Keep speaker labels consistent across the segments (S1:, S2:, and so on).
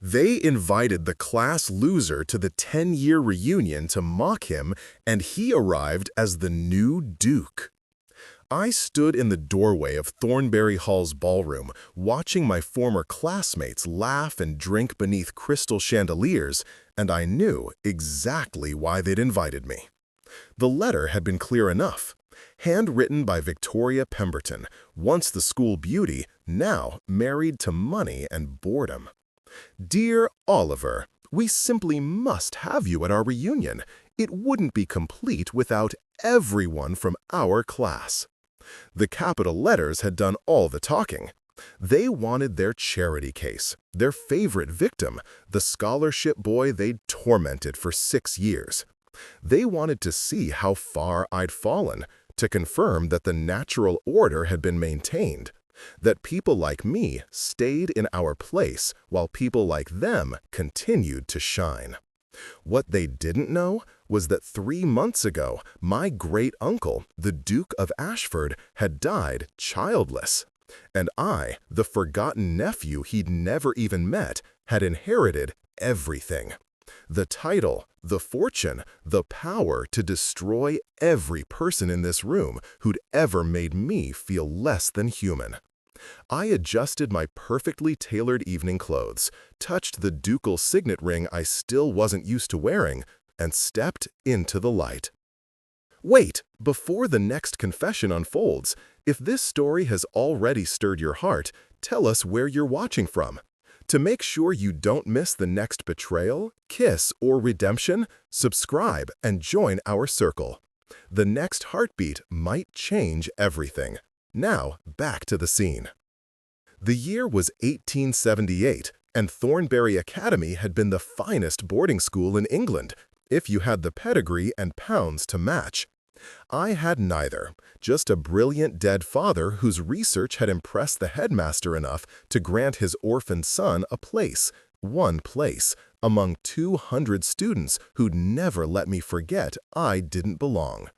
S1: They invited the class loser to the 10-year reunion to mock him, and he arrived as the new Duke. I stood in the doorway of Thornbury Hall's ballroom, watching my former classmates laugh and drink beneath crystal chandeliers, and I knew exactly why they'd invited me. The letter had been clear enough. Handwritten by Victoria Pemberton, once the school beauty, now married to money and boredom. Dear Oliver, we simply must have you at our reunion. It wouldn't be complete without everyone from our class. The capital letters had done all the talking. They wanted their charity case, their favorite victim, the scholarship boy they'd tormented for 6 years. They wanted to see how far I'd fallen, to confirm that the natural order had been maintained, that people like me stayed in our place while people like them continued to shine. What they didn't know was that 3 months ago, my great-uncle, the Duke of Ashford, had died childless. And I, the forgotten nephew he'd never even met, had inherited everything. The title, the fortune, the power to destroy every person in this room who'd ever made me feel less than human. I adjusted my perfectly tailored evening clothes, touched the ducal signet ring I still wasn't used to wearing, and stepped into the light. Wait, before the next confession unfolds, if this story has already stirred your heart, tell us where you're watching from. To make sure you don't miss the next betrayal, kiss, or redemption, subscribe and join our circle. The next heartbeat might change everything. Now, back to the scene. The year was 1878, and Thornbury Academy had been the finest boarding school in England, if you had the pedigree and pounds to match. I had neither, just a brilliant dead father whose research had impressed the headmaster enough to grant his orphaned son a place, one place, among 200 students who'd never let me forget I didn't belong.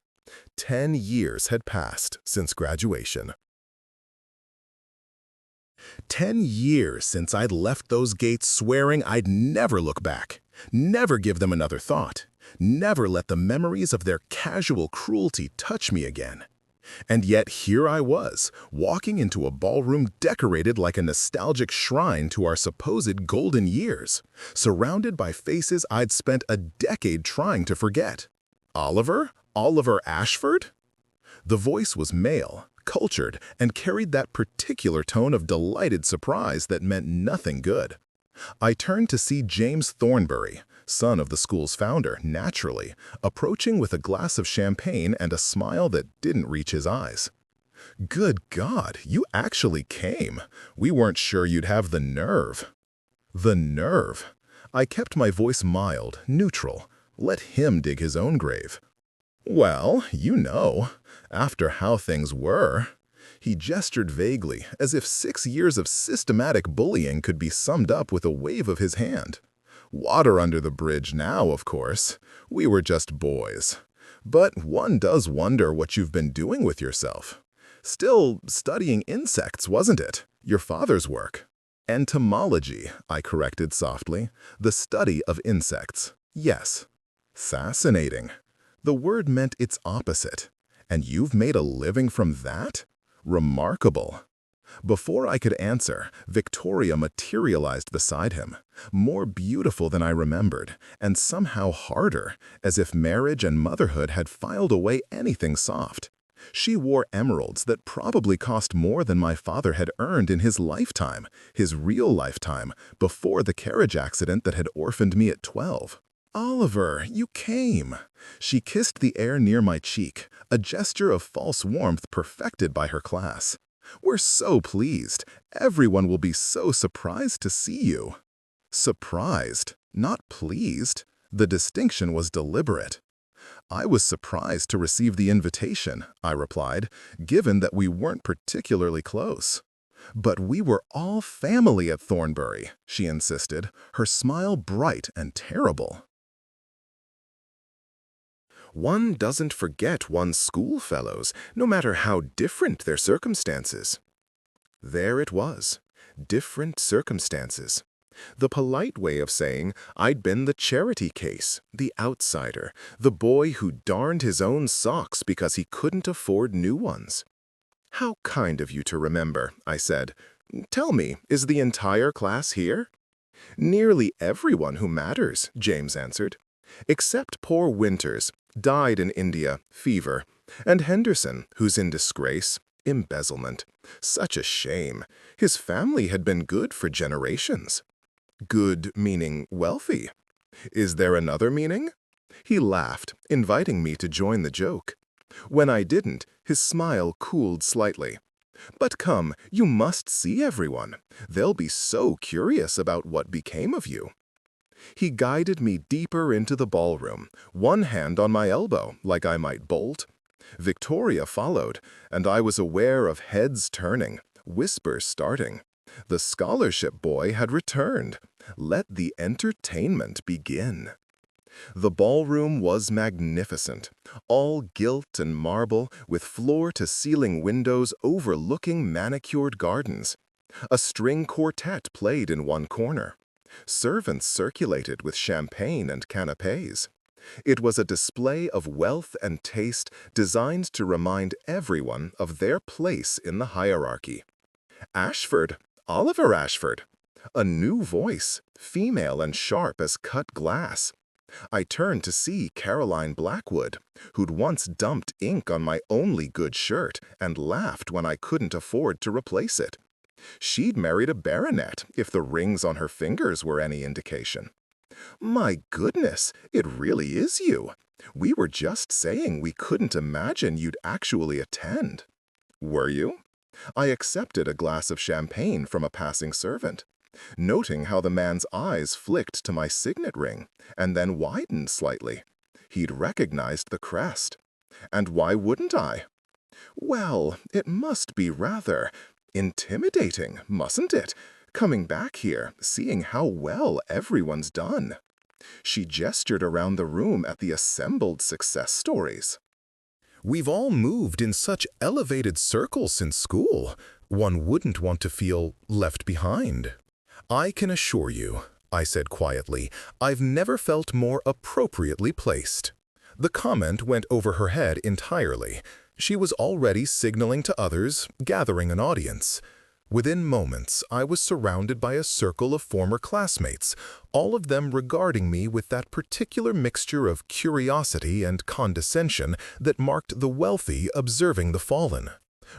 S1: 10 years had passed since graduation. 10 years since I'd left those gates swearing I'd never look back, never give them another thought, never let the memories of their casual cruelty touch me again. And yet here I was, walking into a ballroom decorated like a nostalgic shrine to our supposed golden years, surrounded by faces I'd spent a decade trying to forget. Oliver? Oliver Ashford? The voice was male, cultured, and carried that particular tone of delighted surprise that meant nothing good. I turned to see James Thornbury, son of the school's founder, naturally, approaching with a glass of champagne and a smile that didn't reach his eyes. Good God, you actually came. We weren't sure you'd have the nerve. The nerve. I kept my voice mild, neutral. Let him dig his own grave. Well, you know, after how things were. He gestured vaguely, as if 6 years of systematic bullying could be summed up with a wave of his hand. Water under the bridge now, of course. We were just boys. But one does wonder what you've been doing with yourself. Still studying insects, wasn't it? Your father's work. Entomology, I corrected softly. The study of insects. Yes. Fascinating. The word meant its opposite. And you've made a living from that? Remarkable. Before I could answer, Victoria materialized beside him, more beautiful than I remembered, and somehow harder, as if marriage and motherhood had filed away anything soft. She wore emeralds that probably cost more than my father had earned in his lifetime, his real lifetime, before the carriage accident that had orphaned me at 12. Oliver, you came. She kissed the air near my cheek, a gesture of false warmth perfected by her class. We're so pleased. Everyone will be so surprised to see you. Surprised, not pleased. The distinction was deliberate. I was surprised to receive the invitation, I replied, given that we weren't particularly close. But we were all family at Thornbury, she insisted, her smile bright and terrible. One doesn't forget one's schoolfellows, no matter how different their circumstances. There it was, different circumstances. The polite way of saying I'd been the charity case, the outsider, the boy who darned his own socks because he couldn't afford new ones. "How kind of you to remember," I said. "Tell me, is the entire class here?" "Nearly everyone who matters," James answered. "Except poor Winters, died in India, fever, and Henderson, who's in disgrace, embezzlement. Such a shame. His family had been good for generations." "Good meaning wealthy. Is there another meaning?" He laughed, inviting me to join the joke. When I didn't, his smile cooled slightly. "But come, you must see everyone. They'll be so curious about what became of you." He guided me deeper into the ballroom, one hand on my elbow, like I might bolt. Victoria followed, and I was aware of heads turning, whispers starting. The scholarship boy had returned. Let the entertainment begin. The ballroom was magnificent, all gilt and marble, with floor-to-ceiling windows overlooking manicured gardens. A string quartet played in one corner. Servants circulated with champagne and canapés. It was a display of wealth and taste designed to remind everyone of their place in the hierarchy. Ashford, Oliver Ashford. A new voice, female and sharp as cut glass. I turned to see Caroline Blackwood, who'd once dumped ink on my only good shirt and laughed when I couldn't afford to replace it. She'd married a baronet, if the rings on her fingers were any indication. "My goodness, it really is you. We were just saying we couldn't imagine you'd actually attend." "Were you?" I accepted a glass of champagne from a passing servant, noting how the man's eyes flicked to my signet ring and then widened slightly. He'd recognized the crest. And why wouldn't I? "Well, it must be rather intimidating, mustn't it? Coming back here, seeing how well everyone's done." She gestured around the room at the assembled success stories. "We've all moved in such elevated circles since school. One wouldn't want to feel left behind." "I can assure you," I said quietly, "I've never felt more appropriately placed." The comment went over her head entirely. She was already signaling to others, gathering an audience. Within moments, I was surrounded by a circle of former classmates, all of them regarding me with that particular mixture of curiosity and condescension that marked the wealthy observing the fallen.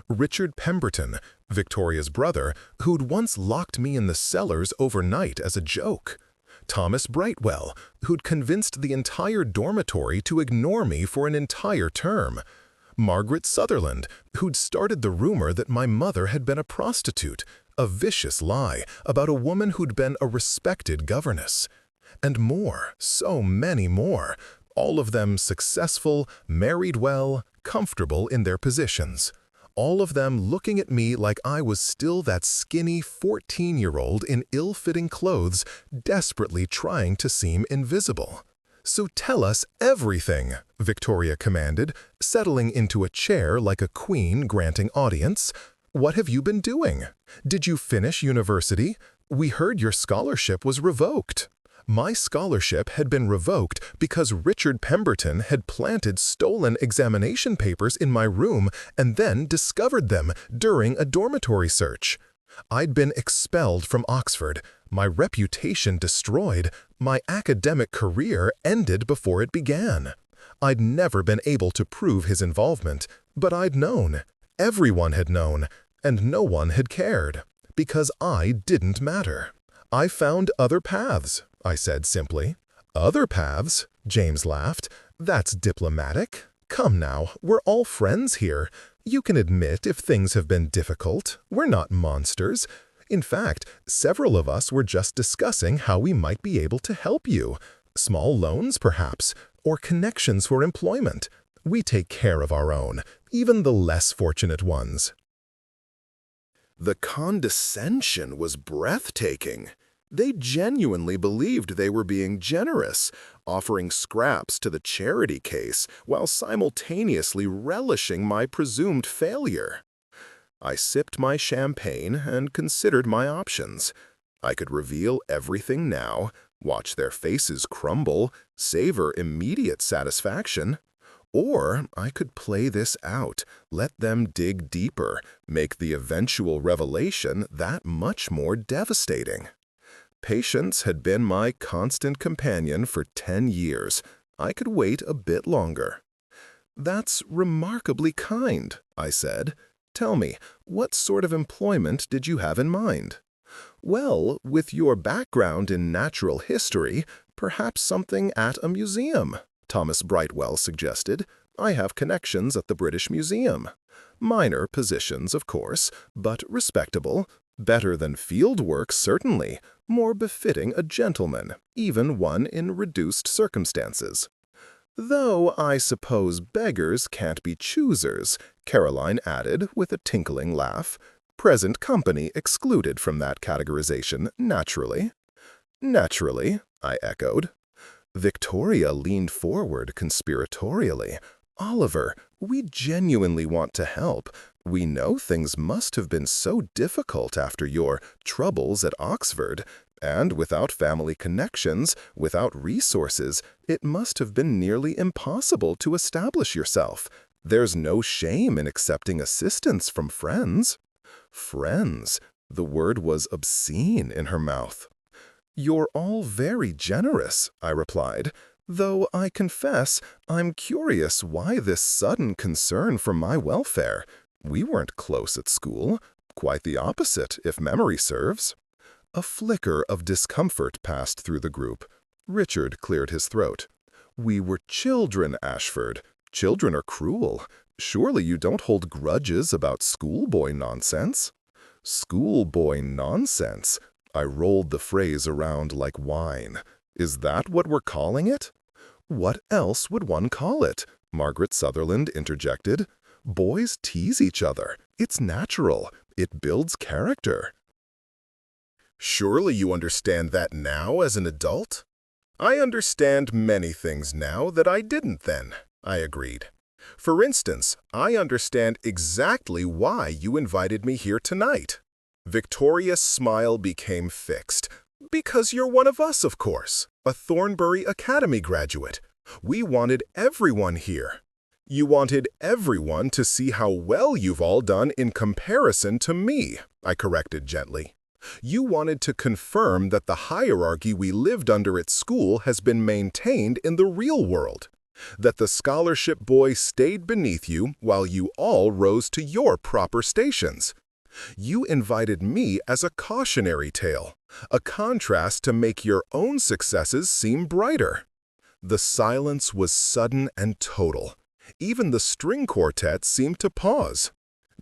S1: Richard Pemberton, Victoria's brother, who'd once locked me in the cellars overnight as a joke. Thomas Brightwell, who'd convinced the entire dormitory to ignore me for an entire term. Margaret Sutherland, who'd started the rumor that my mother had been a prostitute, a vicious lie about a woman who'd been a respected governess. And more, so many more, all of them successful, married well, comfortable in their positions. All of them looking at me like I was still that skinny 14-year-old in ill-fitting clothes, desperately trying to seem invisible. "So tell us everything," Victoria commanded, settling into a chair like a queen granting audience. "What have you been doing? Did you finish university? We heard your scholarship was revoked." My scholarship had been revoked because Richard Pemberton had planted stolen examination papers in my room and then discovered them during a dormitory search. I'd been expelled from Oxford, my reputation destroyed, my academic career ended before it began. I'd never been able to prove his involvement, but I'd known. Everyone had known, and no one had cared, because I didn't matter. "I found other paths," I said simply. "Other paths?" James laughed. "That's diplomatic. Come now, we're all friends here. You can admit if things have been difficult. We're not monsters. In fact, several of us were just discussing how we might be able to help you. Small loans, perhaps, or connections for employment. We take care of our own, even the less fortunate ones." The condescension was breathtaking. They genuinely believed they were being generous, offering scraps to the charity case while simultaneously relishing my presumed failure. I sipped my champagne and considered my options. I could reveal everything now, watch their faces crumble, savor immediate satisfaction. Or I could play this out, let them dig deeper, make the eventual revelation that much more devastating. Patience had been my constant companion for 10 years. I could wait a bit longer. "That's remarkably kind," I said. "Tell me, what sort of employment did you have in mind?" "Well, with your background in natural history, perhaps something at a museum," Thomas Brightwell suggested. "I have connections at the British Museum. Minor positions, of course, but respectable. Better than field work, certainly. More befitting a gentleman, even one in reduced circumstances. Though I suppose beggars can't be choosers," Caroline added with a tinkling laugh. "Present company excluded from that categorization, naturally." "Naturally," I echoed. Victoria leaned forward conspiratorially. "Oliver, we genuinely want to help. We know things must have been so difficult after your troubles at Oxford, and without family connections, without resources, it must have been nearly impossible to establish yourself. There's no shame in accepting assistance from friends." Friends. The word was obscene in her mouth. "You're all very generous," I replied, "though I confess I'm curious why this sudden concern for my welfare. We weren't close at school. Quite the opposite, if memory serves." A flicker of discomfort passed through the group. Richard cleared his throat. "We were children, Ashford. Children are cruel. Surely you don't hold grudges about schoolboy nonsense?" "Schoolboy nonsense?" I rolled the phrase around like wine. "Is that what we're calling it?" "What else would one call it?" Margaret Sutherland interjected. "Boys tease each other. It's natural. It builds character." "Surely you understand that now as an adult?" "I understand many things now that I didn't then," I agreed. "For instance, I understand exactly why you invited me here tonight." Victoria's smile became fixed. "Because you're one of us, of course, a Thornbury Academy graduate. We wanted everyone here." "You wanted everyone to see how well you've all done in comparison to me," I corrected gently. "You wanted to confirm that the hierarchy we lived under at school has been maintained in the real world, that the scholarship boy stayed beneath you while you all rose to your proper stations. You invited me as a cautionary tale, a contrast to make your own successes seem brighter." The silence was sudden and total. Even the string quartet seemed to pause.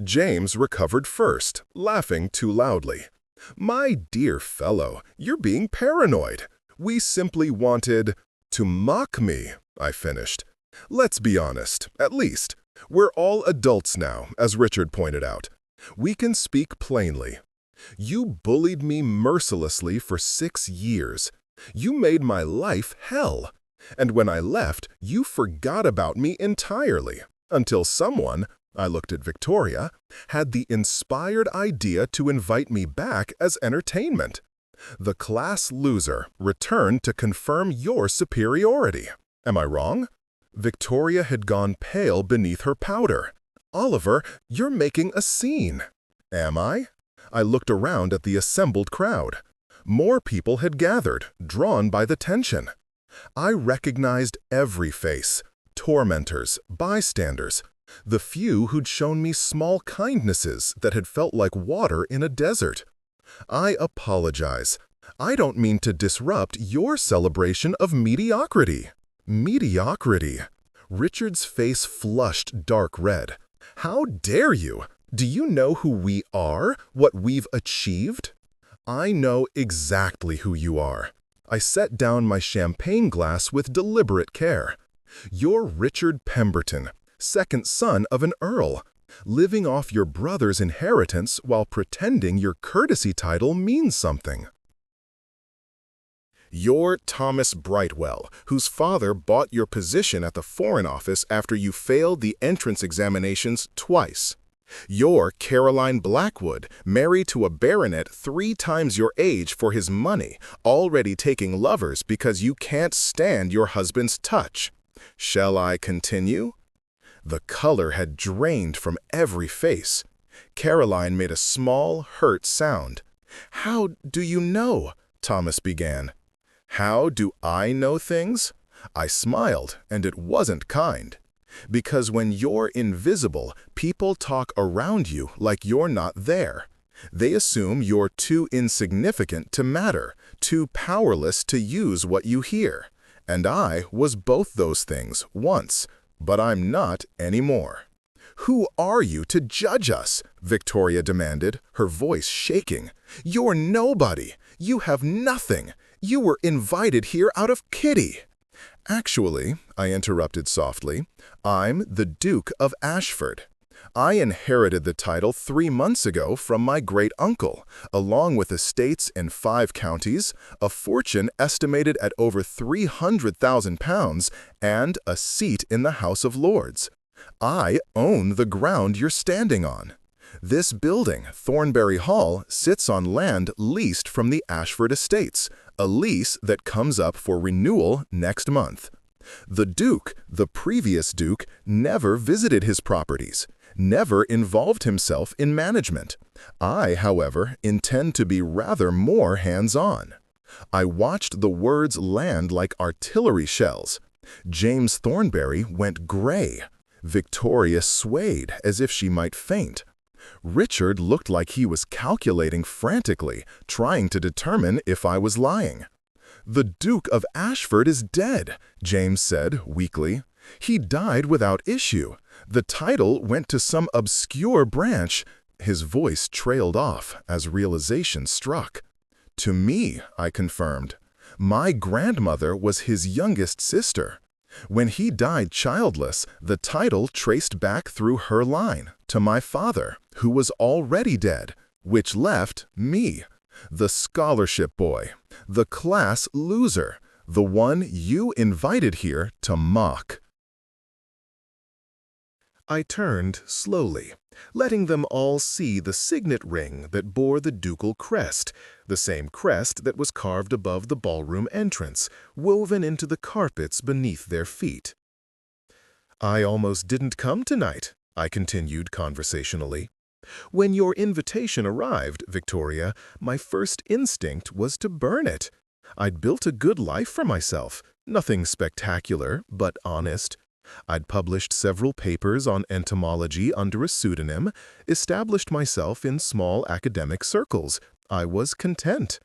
S1: James recovered first, laughing too loudly. "My dear fellow, you're being paranoid. We simply wanted to mock me," I finished. "Let's be honest, at least. We're all adults now, as Richard pointed out. We can speak plainly. You bullied me mercilessly for 6 years. You made my life hell. And when I left, you forgot about me entirely, until someone, I looked at Victoria, had the inspired idea to invite me back as entertainment. The class loser returned to confirm your superiority. Am I wrong?" Victoria had gone pale beneath her powder. "Oliver, you're making a scene." "Am I?" I looked around at the assembled crowd. More people had gathered, drawn by the tension. I recognized every face, tormentors, bystanders, the few who'd shown me small kindnesses that had felt like water in a desert. "I apologize. I don't mean to disrupt your celebration of mediocrity." Mediocrity. Richard's face flushed dark red. "How dare you? Do you know who we are? What we've achieved?" "I know exactly who you are." I set down my champagne glass with deliberate care. "You're Richard Pemberton, second son of an earl, living off your brother's inheritance while pretending your courtesy title means something. You're Thomas Brightwell, whose father bought your position at the Foreign Office after you failed the entrance examinations twice. You're Caroline Blackwood, married to a baronet 3 times your age for his money, already taking lovers because you can't stand your husband's touch. Shall I continue?" The color had drained from every face. Caroline made a small, hurt sound. "How do you know?" Thomas began. "How do I know things?" I smiled, and it wasn't kind. "Because when you're invisible, people talk around you like you're not there. They assume you're too insignificant to matter, too powerless to use what you hear. And I was both those things once, but I'm not anymore." "Who are you to judge us?" Victoria demanded, her voice shaking. "You're nobody. You have nothing. You were invited here out of pity." "Actually," I interrupted softly, "I'm the Duke of Ashford. I inherited the title 3 months ago from my great-uncle, along with estates in 5 counties, a fortune estimated at over £300,000, and a seat in the House of Lords. I own the ground you're standing on. This building, Thornbury Hall, sits on land leased from the Ashford Estates, a lease that comes up for renewal next month. The Duke, the previous Duke, never visited his properties, never involved himself in management. I, however, intend to be rather more hands-on." I watched the words land like artillery shells. James Thornbury went gray. Victoria swayed as if she might faint. Richard looked like he was calculating frantically, trying to determine if I was lying. "The Duke of Ashford is dead," James said weakly. "He died without issue. The title went to some obscure branch." His voice trailed off as realization struck. "To me," I confirmed. "My grandmother was his youngest sister. When he died childless, the title traced back through her line to my father, who was already dead, which left me, the scholarship boy, the class loser, the one you invited here to mock." I turned slowly, letting them all see the signet ring that bore the ducal crest, the same crest that was carved above the ballroom entrance, woven into the carpets beneath their feet. "I almost didn't come tonight," I continued conversationally. "When your invitation arrived, Victoria, my first instinct was to burn it. I'd built a good life for myself, nothing spectacular, but honest. I'd published several papers on entomology under a pseudonym, established myself in small academic circles. I was content.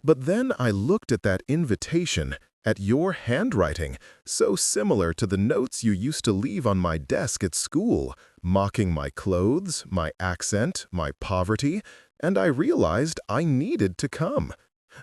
S1: But then I looked at that invitation, at your handwriting, so similar to the notes you used to leave on my desk at school, mocking my clothes, my accent, my poverty, and I realized I needed to come.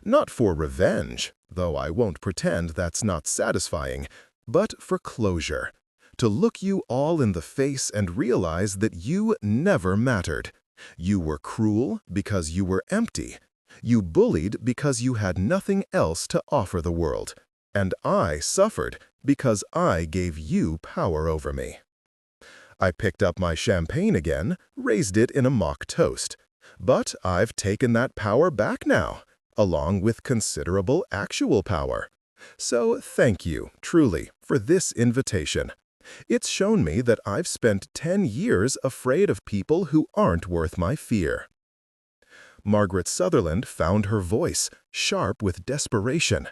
S1: Not for revenge, though I won't pretend that's not satisfying, but for closure. To look you all in the face and realize that you never mattered. You were cruel because you were empty. You bullied because you had nothing else to offer the world. And I suffered because I gave you power over me." I picked up my champagne again, raised it in a mock toast. "But I've taken that power back now, along with considerable actual power. So thank you, truly, for this invitation. It's shown me that I've spent 10 years afraid of people who aren't worth my fear." Margaret Sutherland found her voice, sharp with desperation.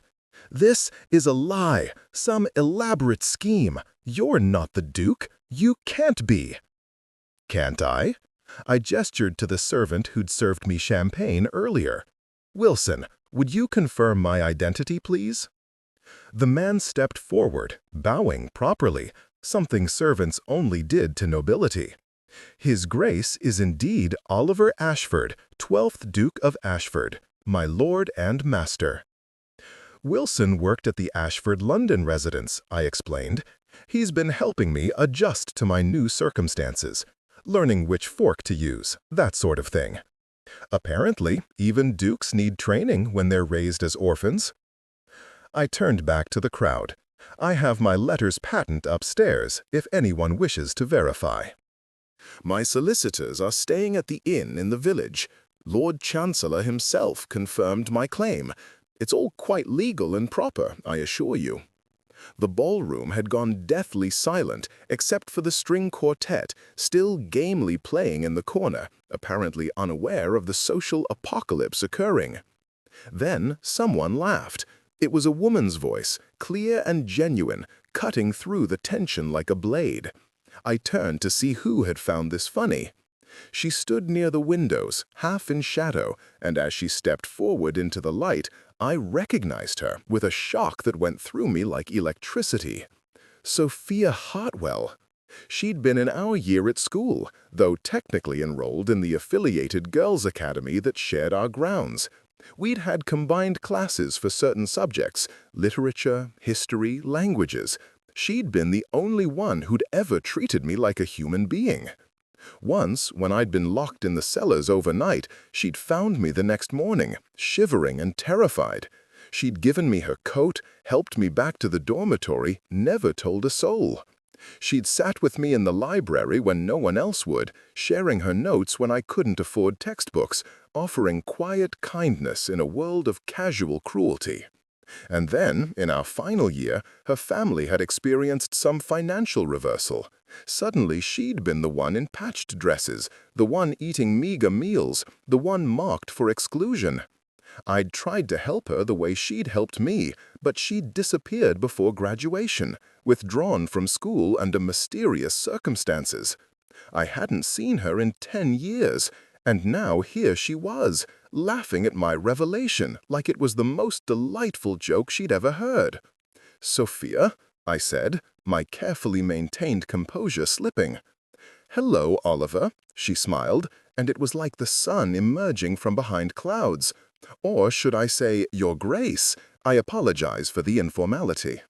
S1: "This is a lie, some elaborate scheme. You're not the Duke. You can't be." "Can't I?" I gestured to the servant who'd served me champagne earlier. "Wilson, would you confirm my identity, please?" The man stepped forward, bowing properly, something servants only did to nobility. "His Grace is indeed Oliver Ashford, 12th Duke of Ashford, my lord and master." "Wilson worked at the Ashford London residence," I explained. "He's been helping me adjust to my new circumstances, learning which fork to use, that sort of thing. Apparently, even dukes need training when they're raised as orphans." I turned back to the crowd. "I have my letters patent upstairs, if anyone wishes to verify." My solicitors are staying at the inn in the village. Lord Chancellor himself confirmed my claim. It's all quite legal and proper, I assure you." The ballroom had gone deathly silent except for the string quartet still gamely playing in the corner, apparently unaware of the social apocalypse occurring. Then someone laughed. It was a woman's voice, clear and genuine, cutting through the tension like a blade. I turned to see who had found this funny. She stood near the windows, half in shadow, and as she stepped forward into the light, I recognized her with a shock that went through me like electricity. Sophia Hartwell. She'd been in our year at school, though technically enrolled in the affiliated girls' academy that shared our grounds. We'd had combined classes for certain subjects, literature, history, languages. She'd been the only one who'd ever treated me like a human being. Once, when I'd been locked in the cellars overnight, she'd found me the next morning, shivering and terrified. She'd given me her coat, helped me back to the dormitory, never told a soul. She'd sat with me in the library when no one else would, sharing her notes when I couldn't afford textbooks, offering quiet kindness in a world of casual cruelty. And then, in our final year, her family had experienced some financial reversal. Suddenly she'd been the one in patched dresses, the one eating meager meals, the one marked for exclusion. I'd tried to help her the way she'd helped me, but she'd disappeared before graduation, withdrawn from school under mysterious circumstances. I hadn't seen her in 10 years, and now here she was, laughing at my revelation like it was the most delightful joke she'd ever heard. "Sophia?" I said, my carefully maintained composure slipping. "Hello, Oliver," she smiled, and it was like the sun emerging from behind clouds. Or should I say, Your Grace? I apologize for the informality.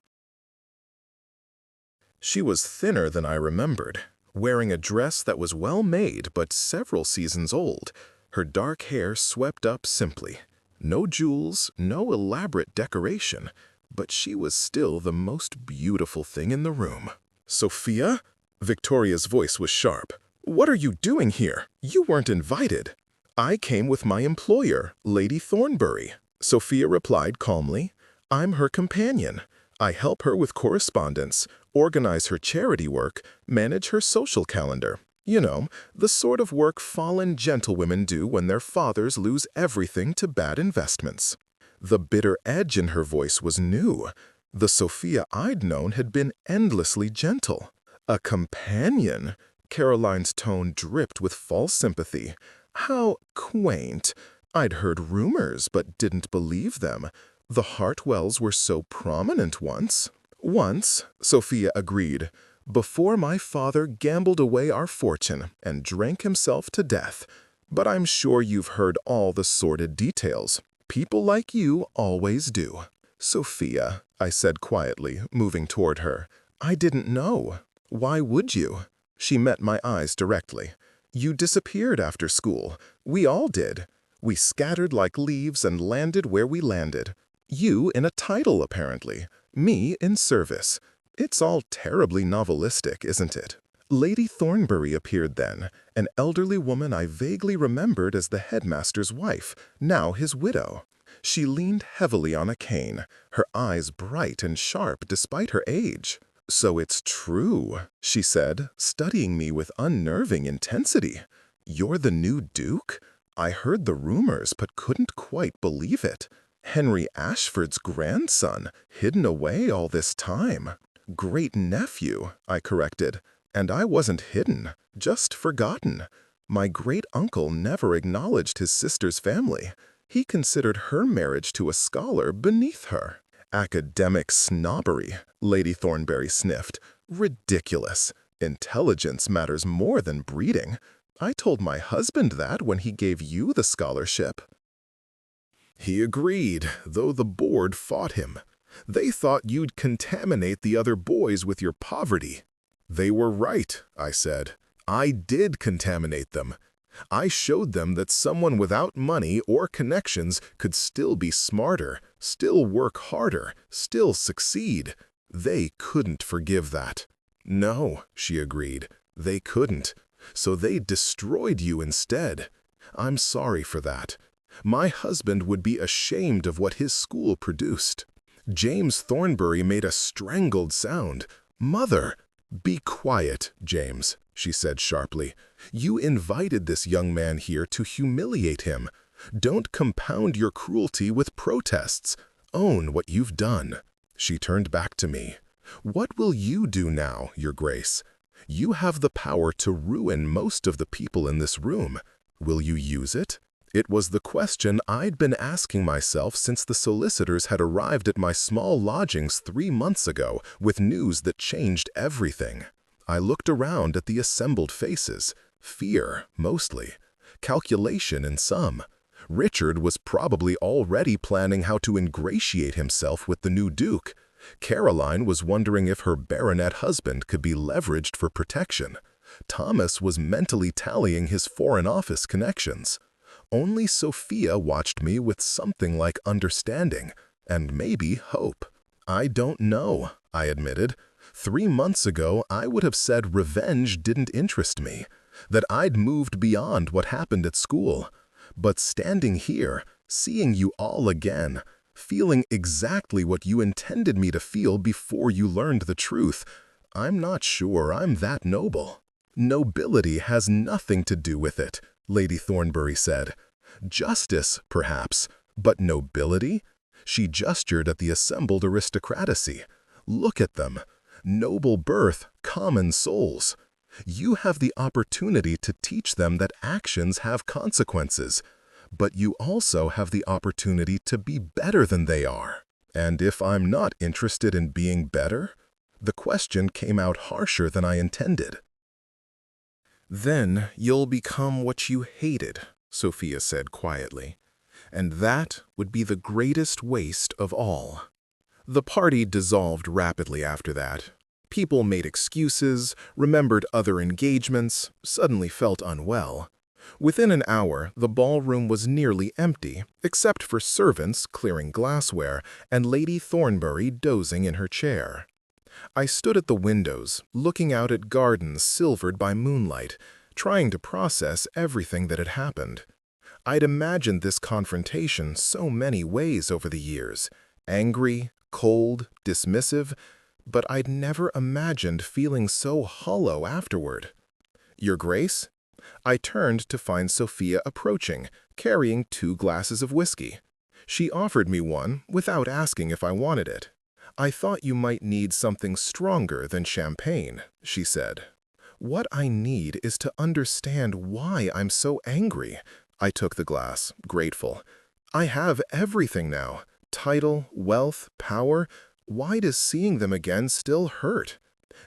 S1: She was thinner than I remembered, wearing a dress that was well made but several seasons old, her dark hair swept up simply. No jewels, no elaborate decoration, but she was still the most beautiful thing in the room. "Sophia?" Victoria's voice was sharp. "What are you doing here? You weren't invited." "I came with my employer, Lady Thornbury," Sophia replied calmly. "I'm her companion. I help her with correspondence, organize her charity work, manage her social calendar. You know, the sort of work fallen gentlewomen do when their fathers lose everything to bad investments." The bitter edge in her voice was new. The Sophia I'd known had been endlessly gentle. A companion? Caroline's tone dripped with false sympathy. How quaint. I'd heard rumors, but didn't believe them. The Hartwells were so prominent once. "Once," Sophia agreed, "before my father gambled away our fortune and drank himself to death. But I'm sure you've heard all the sordid details. People like you always do." "Sophia," I said quietly, moving toward her, "I didn't know. Why would you?" She met my eyes directly. "You disappeared after school. We all did. We scattered like leaves and landed where we landed. You in a title, apparently. Me in service. It's all terribly novelistic, isn't it?" Lady Thornbury appeared then, an elderly woman I vaguely remembered as the headmaster's wife, now his widow. She leaned heavily on a cane, her eyes bright and sharp despite her age. "So it's true," she said, studying me with unnerving intensity. "You're the new Duke? I heard the rumors but couldn't quite believe it. Henry Ashford's grandson, hidden away all this time." "Great-nephew," I corrected. "And I wasn't hidden, just forgotten. My great-uncle never acknowledged his sister's family. He considered her marriage to a scholar beneath her." "Academic snobbery," Lady Thornbury sniffed. "Ridiculous. Intelligence matters more than breeding. I told my husband that when he gave you the scholarship." He agreed, though the board fought him. They thought you'd contaminate the other boys with your poverty. "They were right," I said. "I did contaminate them. I showed them that someone without money or connections could still be smarter, still work harder, still succeed. They couldn't forgive that." "No," she agreed, "they couldn't. So they destroyed you instead. I'm sorry for that. My husband would be ashamed of what his school produced. James Thornbury made a strangled sound. Mother! Be quiet, James, she said sharply. You invited this young man here to humiliate him. Don't compound your cruelty with protests. Own what you've done. She turned back to me. What will you do now, Your Grace? You have the power to ruin most of the people in this room. Will you use it? It was the question I'd been asking myself since the solicitors had arrived at my small lodgings 3 months ago with news that changed everything. I looked around at the assembled faces. Fear, mostly. Calculation in some. Richard was probably already planning how to ingratiate himself with the new Duke. Caroline was wondering if her baronet husband could be leveraged for protection. Thomas was mentally tallying his Foreign Office connections. Only Sophia watched me with something like understanding, and maybe hope. I don't know, I admitted. 3 months ago, I would have said revenge didn't interest me, that I'd moved beyond what happened at school. But standing here, seeing you all again, feeling exactly what you intended me to feel before you learned the truth, I'm not sure I'm that noble. Nobility has nothing to do with it, Lady Thornbury said. Justice, perhaps, but nobility? She gestured at the assembled aristocracy. Look at them. Noble birth, common souls. You have the opportunity to teach them that actions have consequences, but you also have the opportunity to be better than they are. And if I'm not interested in being better? The question came out harsher than I intended. Then you'll become what you hated, Sophia said quietly, and that would be the greatest waste of all. The party dissolved rapidly after that. People made excuses, remembered other engagements, suddenly felt unwell. Within an hour, the ballroom was nearly empty, except for servants clearing glassware and Lady Thornbury dozing in her chair. I stood at the windows, looking out at gardens silvered by moonlight, trying to process everything that had happened. I'd imagined this confrontation so many ways over the years, angry, cold, dismissive, but I'd never imagined feeling so hollow afterward. Your Grace? I turned to find Sophia approaching, carrying 2 glasses of whiskey. She offered me one without asking if I wanted it. I thought you might need something stronger than champagne, she said. What I need is to understand why I'm so angry. I took the glass, grateful. I have everything now. Title, wealth, power. Why does seeing them again still hurt?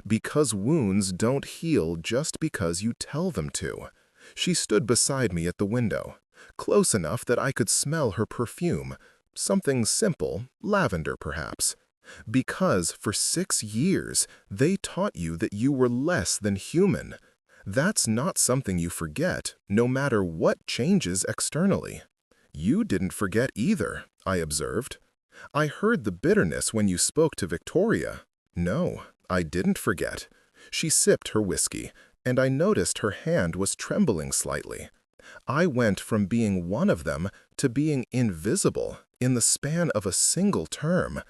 S1: Because wounds don't heal just because you tell them to. She stood beside me at the window, close enough that I could smell her perfume. Something simple, lavender perhaps. Because for 6 years, they taught you that you were less than human. That's not something you forget, no matter what changes externally. You didn't forget either, I observed. I heard the bitterness when you spoke to Victoria. No, I didn't forget. She sipped her whiskey, and I noticed her hand was trembling slightly. I went from being one of them to being invisible in the span of a single term.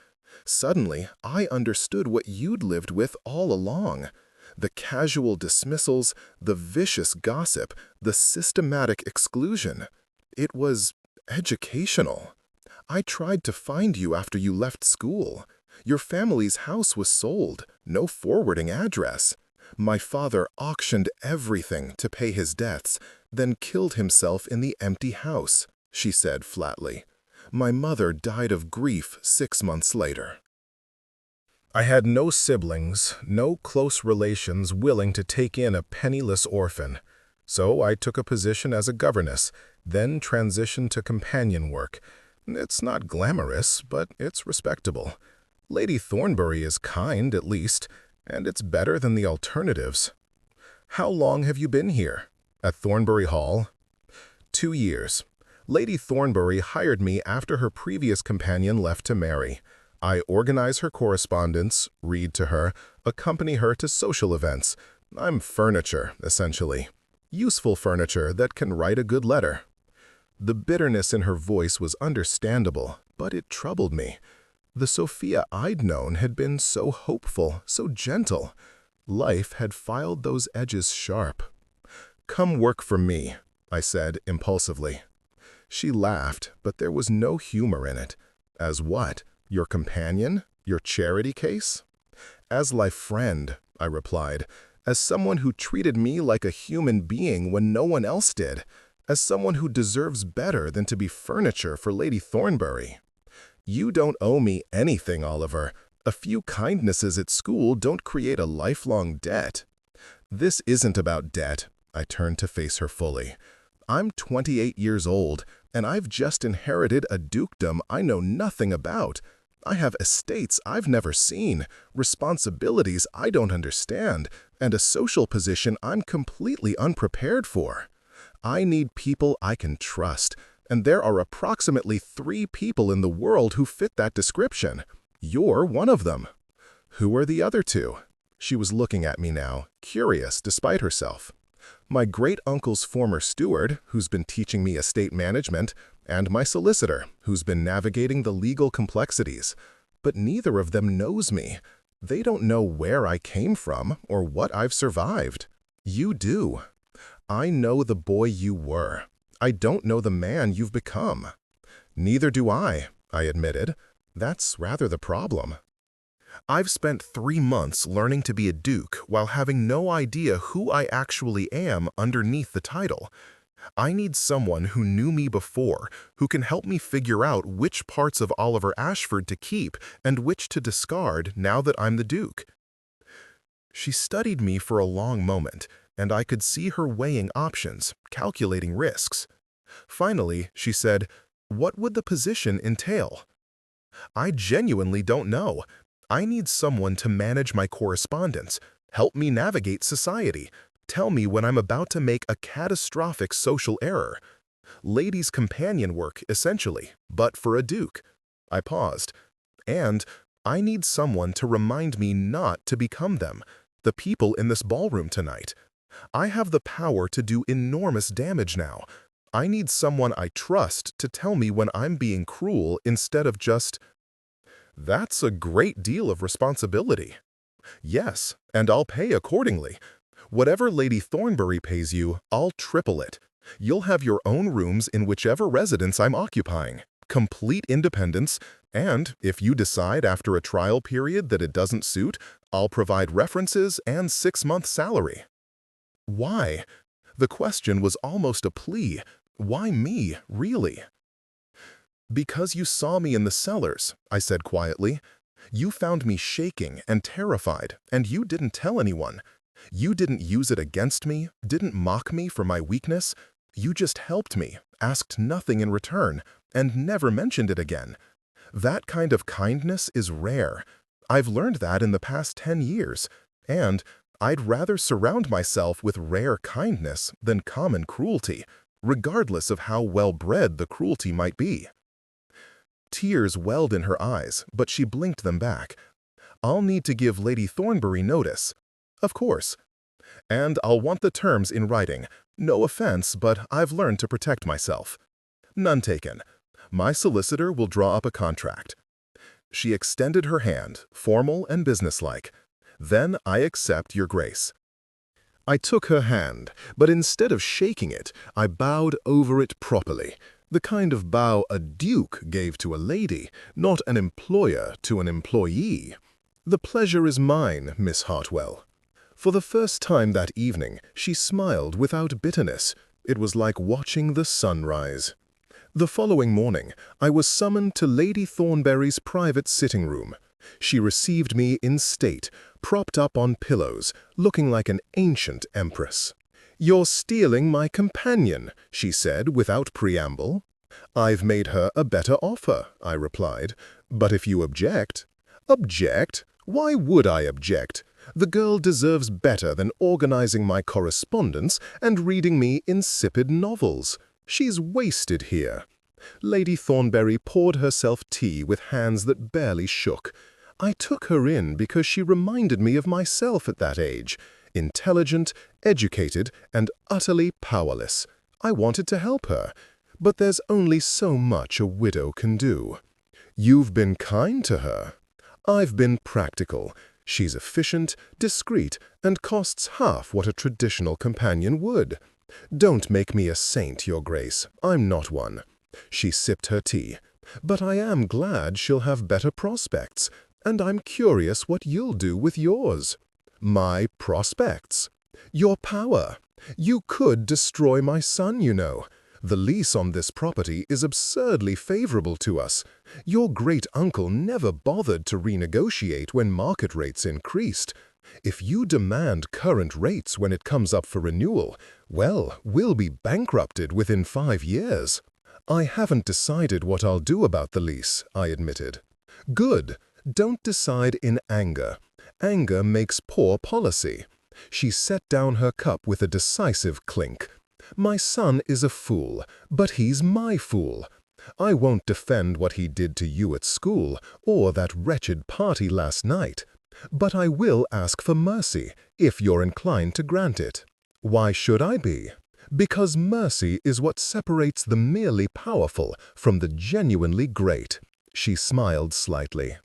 S1: Suddenly, I understood what you'd lived with all along. The casual dismissals, the vicious gossip, the systematic exclusion. It was educational. I tried to find you after you left school. Your family's house was sold, no forwarding address. My father auctioned everything to pay his debts, then killed himself in the empty house, she said flatly. My mother died of grief 6 months later. I had no siblings, no close relations willing to take in a penniless orphan. So I took a position as a governess, then transitioned to companion work. It's not glamorous, but it's respectable. Lady Thornbury is kind, at least, and it's better than the alternatives. How long have you been here? At Thornbury Hall? 2 years. Lady Thornbury hired me after her previous companion left to marry. I organize her correspondence, read to her, accompany her to social events. I'm furniture, essentially. Useful furniture that can write a good letter. The bitterness in her voice was understandable, but it troubled me. The Sophia I'd known had been so hopeful, so gentle. Life had filed those edges sharp. "Come work for me," I said impulsively. She laughed, but there was no humor in it. "As what? Your companion? Your charity case?" "As my friend," I replied. "As someone who treated me like a human being when no one else did. As someone who deserves better than to be furniture for Lady Thornbury." "You don't owe me anything, Oliver. A few kindnesses at school don't create a lifelong debt." "This isn't about debt." I turned to face her fully. "I'm 28 years old, and I've just inherited a dukedom I know nothing about. I have estates I've never seen, responsibilities I don't understand, and a social position I'm completely unprepared for. I need people I can trust, and there are approximately 3 people in the world who fit that description. You're one of them." "Who are the other 2? She was looking at me now, curious despite herself. "My great-uncle's former steward, who's been teaching me estate management, and my solicitor, who's been navigating the legal complexities. But neither of them knows me. They don't know where I came from or what I've survived. You do. I know the boy you were. I don't know the man you've become." "Neither do I," I admitted. "That's rather the problem. I've spent 3 months learning to be a duke while having no idea who I actually am underneath the title. I need someone who knew me before, who can help me figure out which parts of Oliver Ashford to keep and which to discard now that I'm the duke." She studied me for a long moment, and I could see her weighing options, calculating risks. Finally, she said, "What would the position entail?" "I genuinely don't know. I need someone to manage my correspondence, help me navigate society, tell me when I'm about to make a catastrophic social error. Ladies' companion work, essentially, but for a duke." I paused. "And I need someone to remind me not to become them, the people in this ballroom tonight. I have the power to do enormous damage now. I need someone I trust to tell me when I'm being cruel instead of just—" "That's a great deal of responsibility." "Yes, and I'll pay accordingly. Whatever Lady Thornbury pays you, I'll triple it. You'll have your own rooms in whichever residence I'm occupying, complete independence, and if you decide after a trial period that it doesn't suit, I'll provide references and 6-month salary." Why? The question was almost a plea. Why me, really? "Because you saw me in the cellars," I said quietly. "You found me shaking and terrified, and you didn't tell anyone. You didn't use it against me, didn't mock me for my weakness. You just helped me, asked nothing in return, and never mentioned it again. That kind of kindness is rare. I've learned that in the past 10 years, and I'd rather surround myself with rare kindness than common cruelty, regardless of how well-bred the cruelty might be." Tears welled in her eyes, but she blinked them back. "I'll need to give Lady Thornbury notice." "Of course. And I'll want the terms in writing. No offense, but I've learned to protect myself." "None taken. My solicitor will draw up a contract." She extended her hand, formal and businesslike. "Then I accept, Your Grace." I took her hand, but instead of shaking it, I bowed over it properly, the kind of bow a duke gave to a lady, not an employer to an employee. "The pleasure is mine, Miss Hartwell." For the first time that evening, she smiled without bitterness. It was like watching the sunrise. The following morning, I was summoned to Lady Thornbury's private sitting room. She received me in state, propped up on pillows, looking like an ancient empress. "You're stealing my companion," she said without preamble. "I've made her a better offer," I replied. "But if you object—" "Object? Why would I object? The girl deserves better than organizing my correspondence and reading me insipid novels. She's wasted here." Lady Thornbury poured herself tea with hands that barely shook. "I took her in because she reminded me of myself at that age. Intelligent, educated, and utterly powerless. I wanted to help her, but there's only so much a widow can do. You've been kind to her. I've been practical. She's efficient, discreet, and costs half what a traditional companion would. Don't make me a saint, Your Grace. I'm not one. She sipped her tea. But I am glad she'll have better prospects, and I'm curious what you'll do with yours. My prospects. Your power. You could destroy my son, you know. The lease on this property is absurdly favorable to us. Your great-uncle never bothered to renegotiate when market rates increased. If you demand current rates when it comes up for renewal, well, we'll be bankrupted within 5 years. I haven't decided what I'll do about the lease, I admitted. Good. Don't decide in anger. Anger makes poor policy. She set down her cup with a decisive clink. My son is a fool, but he's my fool. I won't defend what he did to you at school or that wretched party last night, but I will ask for mercy if you're inclined to grant it. Why should I be? Because mercy is what separates the merely powerful from the genuinely great. She smiled slightly.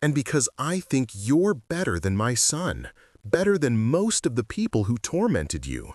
S1: And because I think you're better than my son, better than most of the people who tormented you.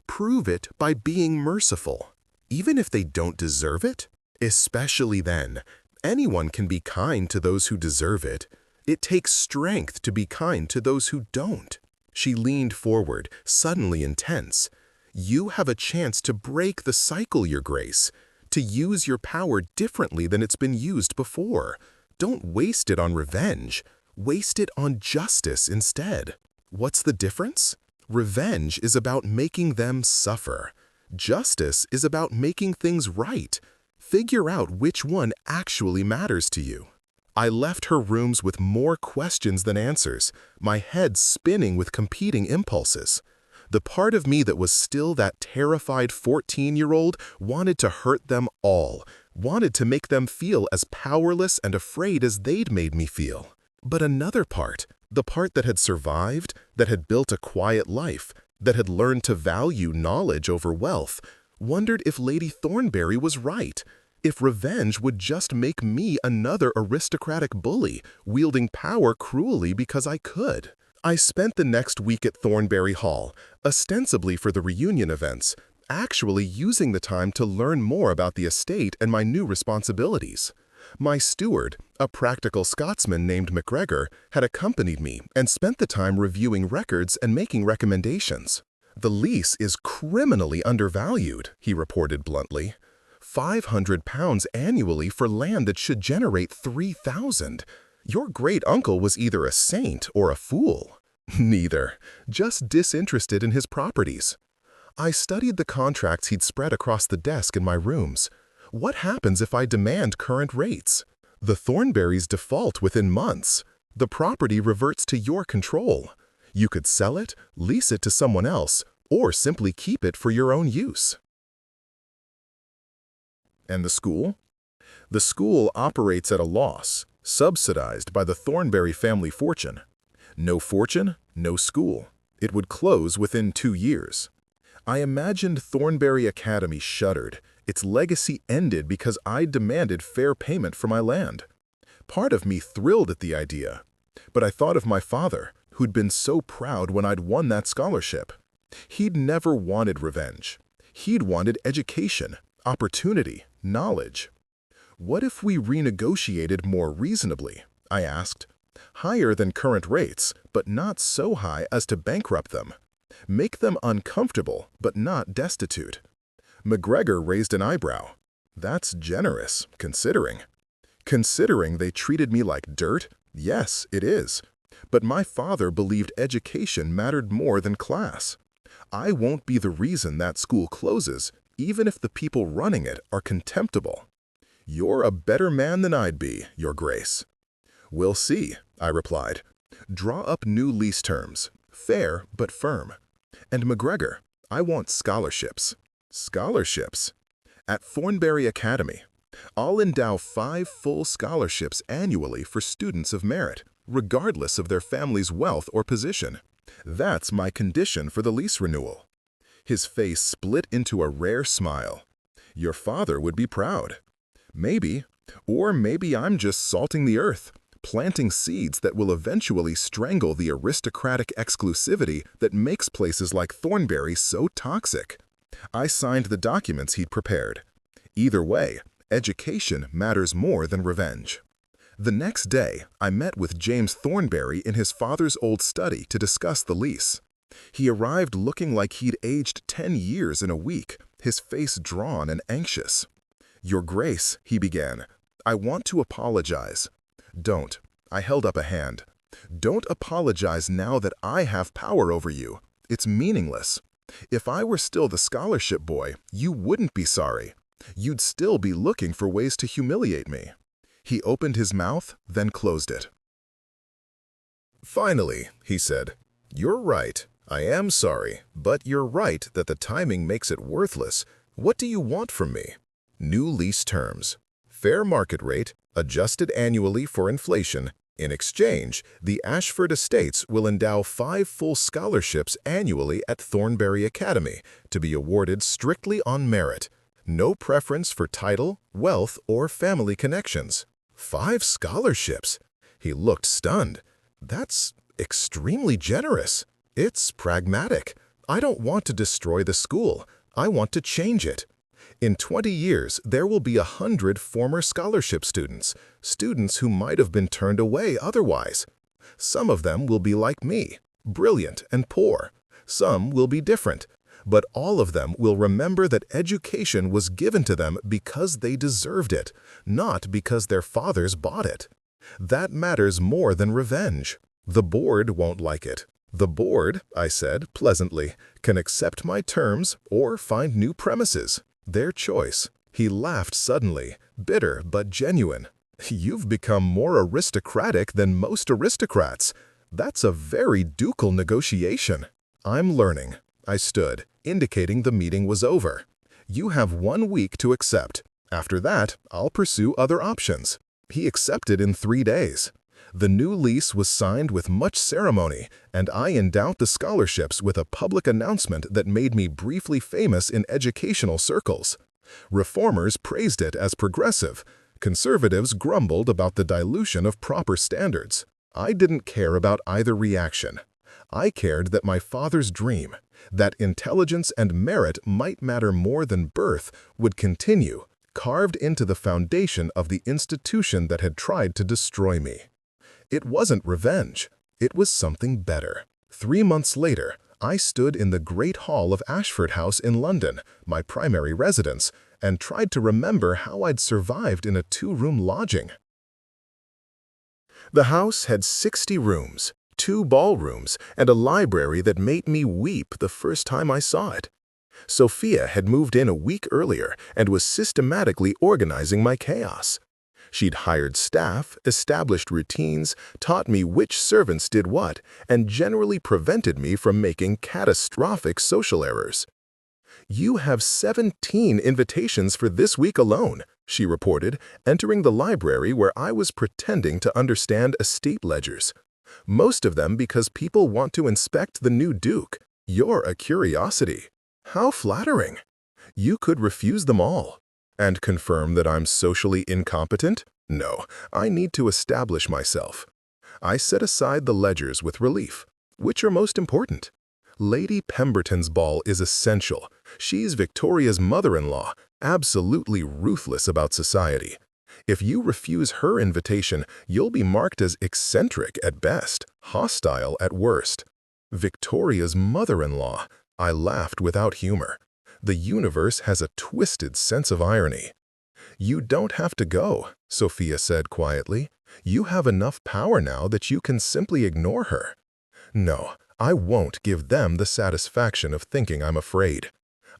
S1: Prove it by being merciful, even if they don't deserve it. Especially then, anyone can be kind to those who deserve it. It takes strength to be kind to those who don't. She leaned forward, suddenly intense. You have a chance to break the cycle, Your Grace, to use your power differently than it's been used before. Don't waste it on revenge. Waste it on justice instead. What's the difference? Revenge is about making them suffer. Justice is about making things right. Figure out which one actually matters to you. I left her rooms with more questions than answers, my head spinning with competing impulses. The part of me that was still that terrified 14-year-old wanted to hurt them all, wanted to make them feel as powerless and afraid as they'd made me feel. But another part, the part that had survived, that had built a quiet life, that had learned to value knowledge over wealth, wondered if Lady Thornberry was right, if revenge would just make me another aristocratic bully, wielding power cruelly because I could. I spent the next week at Thornberry Hall, ostensibly for the reunion events, actually using the time to learn more about the estate and my new responsibilities. My steward, a practical Scotsman named MacGregor, had accompanied me and spent the time reviewing records and making recommendations. The lease is criminally undervalued, he reported bluntly. £500 annually for land that should generate 3,000. Your great-uncle was either a saint or a fool. Neither, just disinterested in his properties. I studied the contracts he'd spread across the desk in my rooms. What happens if I demand current rates? The Thornberrys default within months. The property reverts to your control. You could sell it, lease it to someone else, or simply keep it for your own use. And the school? The school operates at a loss, subsidized by the Thornberry family fortune. No fortune, no school. It would close within 2 years. I imagined Thornberry Academy shuddered. Its legacy ended because I demanded fair payment for my land. Part of me thrilled at the idea. But I thought of my father, who'd been so proud when I'd won that scholarship. He'd never wanted revenge. He'd wanted education, opportunity, knowledge. What if we renegotiated more reasonably? I asked. Higher than current rates, but not so high as to bankrupt them. Make them uncomfortable, but not destitute. MacGregor raised an eyebrow. That's generous, considering. Considering they treated me like dirt? Yes, it is. But my father believed education mattered more than class. I won't be the reason that school closes, even if the people running it are contemptible. You're a better man than I'd be, Your Grace. We'll see, I replied. Draw up new lease terms, fair but firm. And MacGregor, I want scholarships. Scholarships? At Thornberry Academy. I'll endow 5 full scholarships annually for students of merit, regardless of their family's wealth or position. That's my condition for the lease renewal." His face split into a rare smile. "Your father would be proud." "Maybe. Or maybe I'm just salting the earth, planting seeds that will eventually strangle the aristocratic exclusivity that makes places like Thornbury so toxic." I signed the documents he'd prepared. Either way, education matters more than revenge. The next day, I met with James Thornbury in his father's old study to discuss the lease. He arrived looking like he'd aged 10 years in a week, his face drawn and anxious. "Your Grace," he began, "I want to apologize." "Don't." I held up a hand. "Don't apologize now that I have power over you. It's meaningless. If I were still the scholarship boy, you wouldn't be sorry. You'd still be looking for ways to humiliate me." He opened his mouth, then closed it. "Finally," he said, "you're right. I am sorry, but you're right that the timing makes it worthless. What do you want from me?" "New lease terms. Fair market rate, adjusted annually for inflation. In exchange, the Ashford Estates will endow 5 full scholarships annually at Thornbury Academy, to be awarded strictly on merit. No preference for title, wealth, or family connections." 5 scholarships? He looked stunned. "That's extremely generous. It's pragmatic. I don't want to destroy the school. I want to change it. In 20 years, there will be 100 former scholarship students, students who might have been turned away otherwise. Some of them will be like me, brilliant and poor. Some will be different. But all of them will remember that education was given to them because they deserved it, not because their fathers bought it. That matters more than revenge. The board won't like it. The board," I said pleasantly, "can accept my terms or find new premises. Their choice." He laughed suddenly, bitter but genuine. "You've become more aristocratic than most aristocrats. That's a very ducal negotiation." "I'm learning." I stood, indicating the meeting was over. "You have 1 week to accept. After that, I'll pursue other options." He accepted in 3 days. The new lease was signed with much ceremony, and I endowed the scholarships with a public announcement that made me briefly famous in educational circles. Reformers praised it as progressive. Conservatives grumbled about the dilution of proper standards. I didn't care about either reaction. I cared that my father's dream, that intelligence and merit might matter more than birth, would continue, carved into the foundation of the institution that had tried to destroy me. It wasn't revenge. It was something better. 3 months later, I stood in the Great Hall of Ashford House in London, my primary residence, and tried to remember how I'd survived in a 2-room lodging. The house had 60 rooms, 2 ballrooms, and a library that made me weep the first time I saw it. Sophia had moved in a week earlier and was systematically organizing my chaos. She'd hired staff, established routines, taught me which servants did what, and generally prevented me from making catastrophic social errors. "You have 17 invitations for this week alone," she reported, entering the library where I was pretending to understand estate ledgers. "Most of them because people want to inspect the new Duke. You're a curiosity." How flattering! You could refuse them all. And confirm that I'm socially incompetent? No, I need to establish myself. I set aside the ledgers with relief. Which are most important? Lady Pemberton's ball is essential. She's Victoria's mother-in-law, absolutely ruthless about society. If you refuse her invitation, you'll be marked as eccentric at best, hostile at worst. Victoria's mother-in-law. I laughed without humor. The universe has a twisted sense of irony. "You don't have to go," Sophia said quietly. "You have enough power now that you can simply ignore her." No, I won't give them the satisfaction of thinking I'm afraid.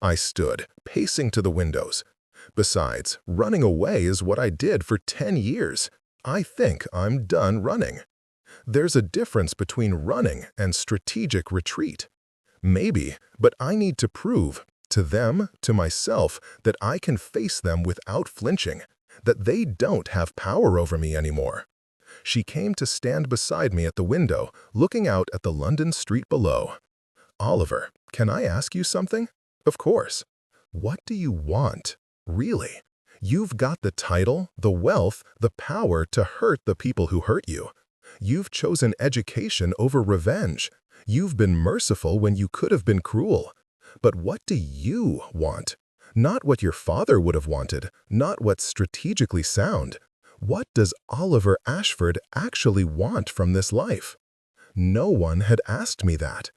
S1: I stood, pacing to the windows. Besides, running away is what I did for 10 years. I think I'm done running. There's a difference between running and strategic retreat. Maybe, but I need to prove, to them, to myself, that I can face them without flinching, that they don't have power over me anymore. She came to stand beside me at the window, looking out at the London street below. "Oliver, can I ask you something?" "Of course." "What do you want? Really? You've got the title, the wealth, the power to hurt the people who hurt you. You've chosen education over revenge. You've been merciful when you could have been cruel. But what do you want? Not what your father would have wanted, not what's strategically sound. What does Oliver Ashford actually want from this life?" No one had asked me that.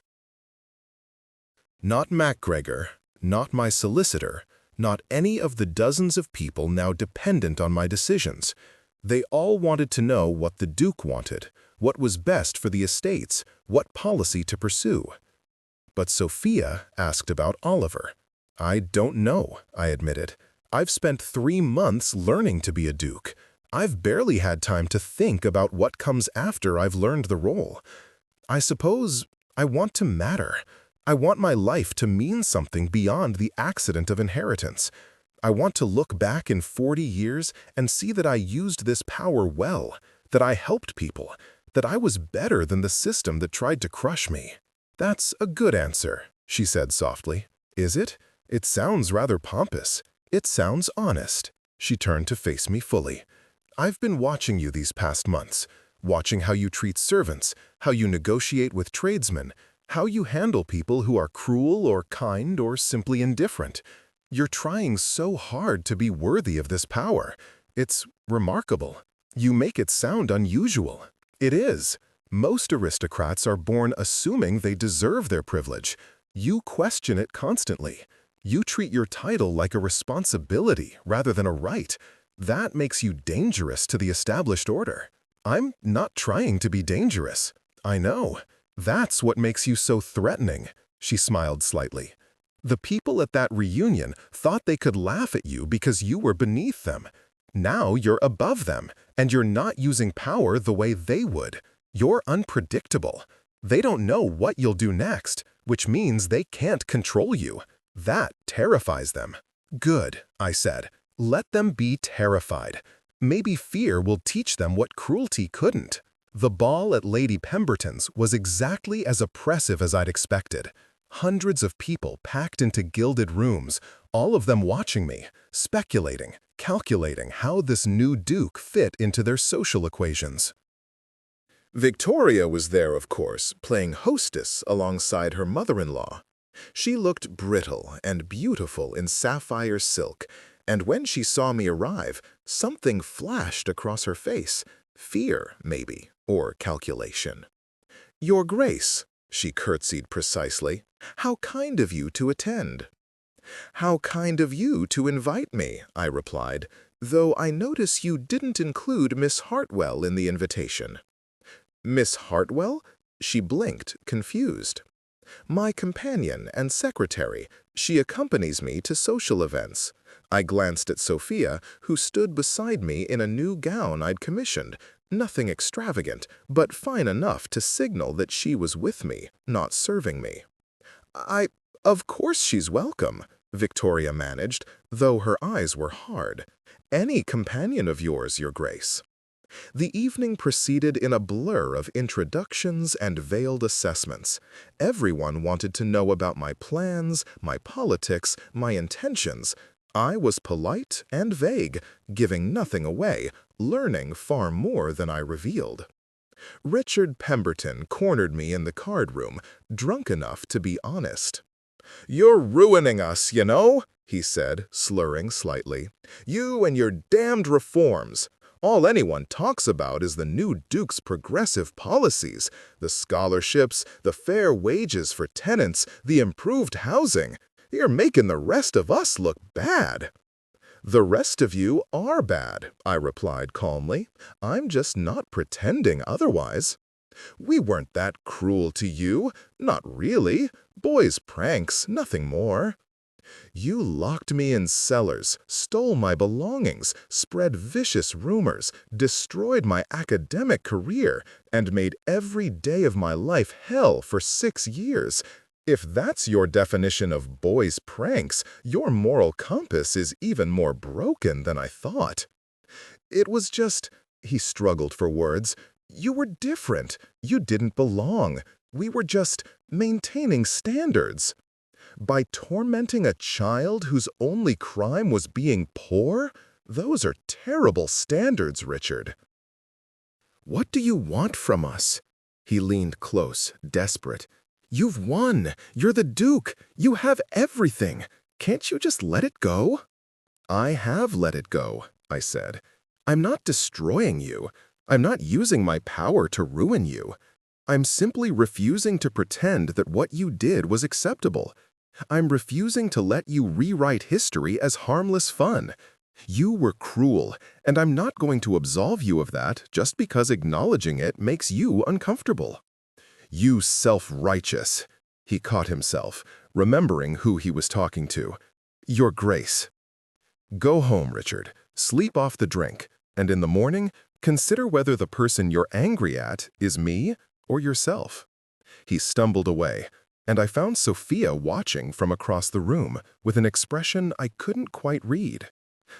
S1: Not MacGregor, not my solicitor, not any of the dozens of people now dependent on my decisions. They all wanted to know what the Duke wanted, what was best for the estates, what policy to pursue. But Sophia asked about Oliver. "I don't know," I admitted. "I've spent 3 months learning to be a Duke. I've barely had time to think about what comes after I've learned the role. I suppose I want to matter. I want my life to mean something beyond the accident of inheritance. I want to look back in 40 years and see that I used this power well, that I helped people, that I was better than the system that tried to crush me." "That's a good answer," she said softly. "Is it? It sounds rather pompous. It sounds honest." She turned to face me fully. "I've been watching you these past months, watching how you treat servants, how you negotiate with tradesmen, how you handle people who are cruel or kind or simply indifferent. You're trying so hard to be worthy of this power. It's remarkable. You make it sound unusual. It is. Most aristocrats are born assuming they deserve their privilege. You question it constantly. You treat your title like a responsibility rather than a right. That makes you dangerous to the established order." "I'm not trying to be dangerous. I know. That's what makes you so threatening." She smiled slightly. "The people at that reunion thought they could laugh at you because you were beneath them. Now you're above them, and you're not using power the way they would. You're unpredictable. They don't know what you'll do next, which means they can't control you. That terrifies them." "Good," I said. "Let them be terrified. Maybe fear will teach them what cruelty couldn't." The ball at Lady Pemberton's was exactly as oppressive as I'd expected. Hundreds of people packed into gilded rooms, all of them watching me, speculating, calculating how this new Duke fit into their social equations. Victoria was there, of course, playing hostess alongside her mother-in-law. She looked brittle and beautiful in sapphire silk, and when she saw me arrive, something flashed across her face. Fear, maybe, or calculation. "Your Grace," she curtsied precisely, "how kind of you to attend." "How kind of you to invite me," I replied, "though I notice you didn't include Miss Hartwell in the invitation." "Miss Hartwell?" She blinked, confused. "My companion and secretary. She accompanies me to social events." I glanced at Sophia, who stood beside me in a new gown I'd commissioned. Nothing extravagant, but fine enough to signal that she was with me, not serving me. Of course she's welcome," Victoria managed, though her eyes were hard. "Any companion of yours, Your Grace." The evening proceeded in a blur of introductions and veiled assessments. Everyone wanted to know about my plans, my politics, my intentions. I was polite and vague, giving nothing away, learning far more than I revealed. Richard Pemberton cornered me in the card room, drunk enough to be honest. "You're ruining us, you know," he said, slurring slightly. "You and your damned reforms. All anyone talks about is the new Duke's progressive policies, the scholarships, the fair wages for tenants, the improved housing. You're making the rest of us look bad." "The rest of you are bad," I replied calmly. "I'm just not pretending otherwise." "We weren't that cruel to you. Not really. Boys' pranks, nothing more." "You locked me in cellars, stole my belongings, spread vicious rumors, destroyed my academic career, and made every day of my life hell for 6 years. If that's your definition of boys' pranks, your moral compass is even more broken than I thought." "It was just He struggled for words. You were different. You didn't belong. We were just maintaining standards. By tormenting a child whose only crime was being poor? Those are terrible standards, Richard. What do you want from us? He leaned close, desperate. You've won. You're the Duke. You have everything. Can't you just let it go? I have let it go, I said. I'm not destroying you. I'm not using my power to ruin you. I'm simply refusing to pretend that what you did was acceptable. I'm refusing to let you rewrite history as harmless fun. You were cruel, and I'm not going to absolve you of that just because acknowledging it makes you uncomfortable. You self-righteous. He caught himself, remembering who he was talking to. Your Grace. Go home, Richard. Sleep off the drink, and in the morning, consider whether the person you're angry at is me or yourself. He stumbled away, and I found Sophia watching from across the room with an expression I couldn't quite read.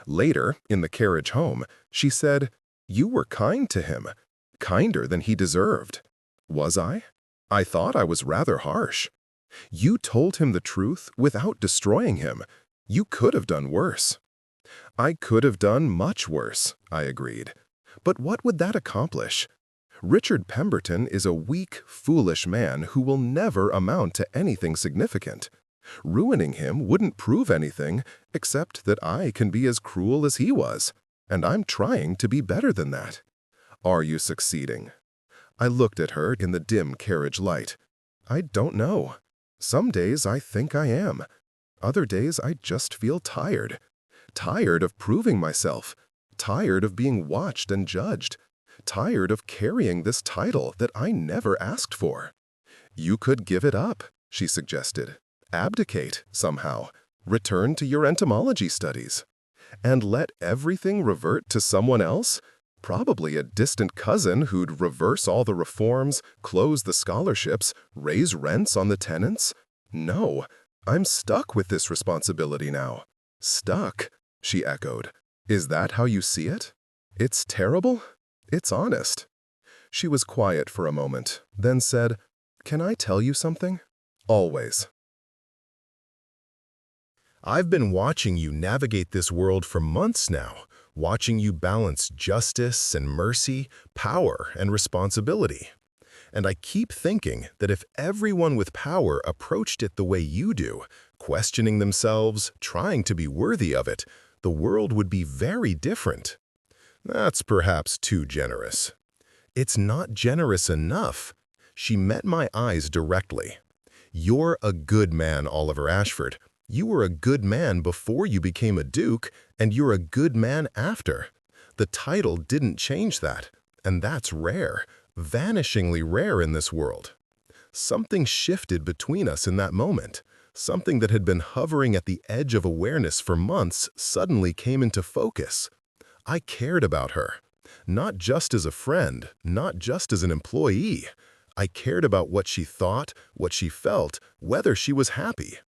S1: Later, in the carriage home, she said, You were kind to him, kinder than he deserved. Was I? I thought I was rather harsh. You told him the truth without destroying him. You could have done worse. I could have done much worse, I agreed. But what would that accomplish? Richard Pemberton is a weak, foolish man who will never amount to anything significant. Ruining him wouldn't prove anything except that I can be as cruel as he was, and I'm trying to be better than that. Are you succeeding? I looked at her in the dim carriage light. I don't know. Some days I think I am. Other days I just feel tired. Tired of proving myself. Tired of being watched and judged. Tired of carrying this title that I never asked for. You could give it up, she suggested. Abdicate, somehow. Return to your entomology studies. And let everything revert to someone else? Probably a distant cousin who'd reverse all the reforms, close the scholarships, raise rents on the tenants? No, I'm stuck with this responsibility now. Stuck, she echoed. Is that how you see it? It's terrible? It's honest. She was quiet for a moment, then said, Can I tell you something? Always. I've been watching you navigate this world for months now, watching you balance justice and mercy, power and responsibility. And I keep thinking that if everyone with power approached it the way you do, questioning themselves, trying to be worthy of it, the world would be very different. That's perhaps too generous. It's not generous enough. She met my eyes directly. You're a good man, Oliver Ashford. You were a good man before you became a duke, and you're a good man after. The title didn't change that, and that's rare, vanishingly rare in this world. Something shifted between us in that moment. Something that had been hovering at the edge of awareness for months suddenly came into focus. I cared about her, not just as a friend, not just as an employee. I cared about what she thought, what she felt, whether she was happy.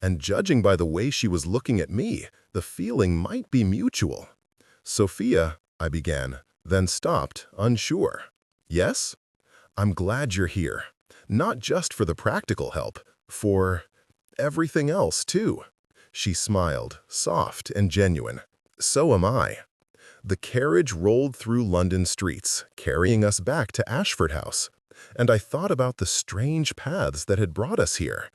S1: And judging by the way she was looking at me, the feeling might be mutual. Sophia, I began, then stopped, unsure. Yes? I'm glad you're here. Not just for the practical help, for everything else too. She smiled, soft and genuine. So am I. The carriage rolled through London streets, carrying us back to Ashford House. And I thought about the strange paths that had brought us here.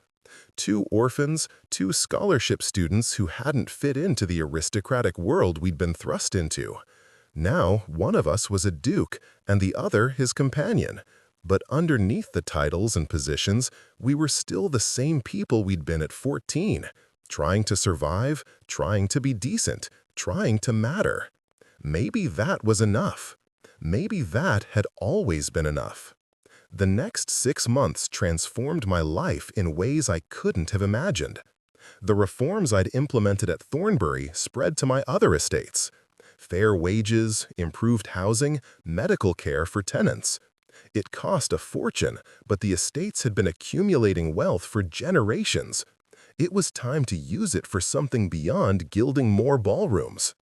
S1: 2 orphans, 2 scholarship students who hadn't fit into the aristocratic world we'd been thrust into. Now, one of us was a duke, and the other his companion. But underneath the titles and positions, we were still the same people we'd been at 14, trying to survive, trying to be decent, trying to matter. Maybe that was enough. Maybe that had always been enough. The next 6 months transformed my life in ways I couldn't have imagined. The reforms I'd implemented at Thornbury spread to my other estates. Fair wages, improved housing, medical care for tenants. It cost a fortune, but the estates had been accumulating wealth for generations. It was time to use it for something beyond gilding more ballrooms.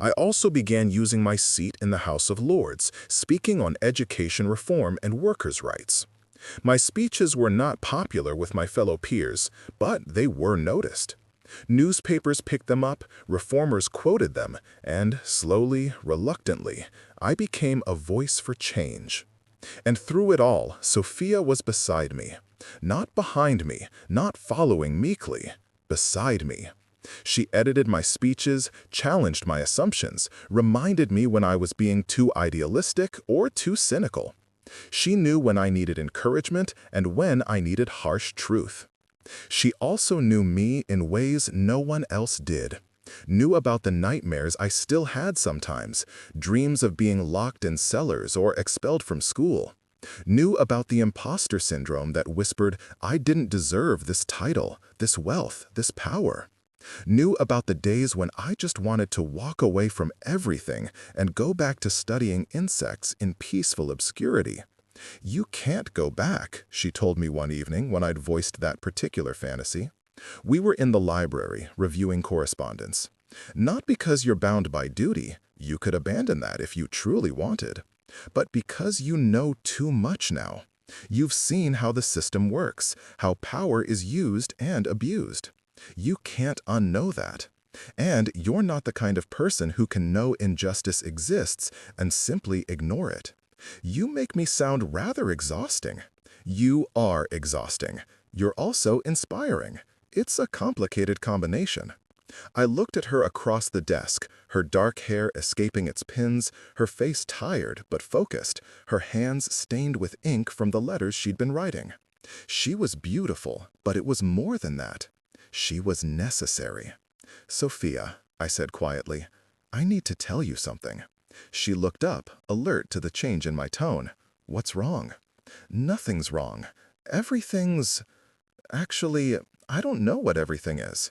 S1: I also began using my seat in the House of Lords, speaking on education reform and workers' rights. My speeches were not popular with my fellow peers, but they were noticed. Newspapers picked them up, reformers quoted them, and slowly, reluctantly, I became a voice for change. And through it all, Sophia was beside me. Not behind me, not following meekly, beside me. She edited my speeches, challenged my assumptions, reminded me when I was being too idealistic or too cynical. She knew when I needed encouragement and when I needed harsh truth. She also knew me in ways no one else did. Knew about the nightmares I still had sometimes, dreams of being locked in cellars or expelled from school. Knew about the imposter syndrome that whispered, I didn't deserve this title, this wealth, this power. Knew about the days when I just wanted to walk away from everything and go back to studying insects in peaceful obscurity. You can't go back, she told me one evening when I'd voiced that particular fantasy. We were in the library, reviewing correspondence. Not because you're bound by duty, you could abandon that if you truly wanted, but because you know too much now. You've seen how the system works, how power is used and abused. You can't unknow that. And you're not the kind of person who can know injustice exists and simply ignore it. You make me sound rather exhausting. You are exhausting. You're also inspiring. It's a complicated combination. I looked at her across the desk, her dark hair escaping its pins, her face tired but focused, her hands stained with ink from the letters she'd been writing. She was beautiful, but it was more than that. She was necessary. Sophia, I said quietly, I need to tell you something. She looked up, alert to the change in my tone. What's wrong? Nothing's wrong. Everything's... Actually, I don't know what everything is.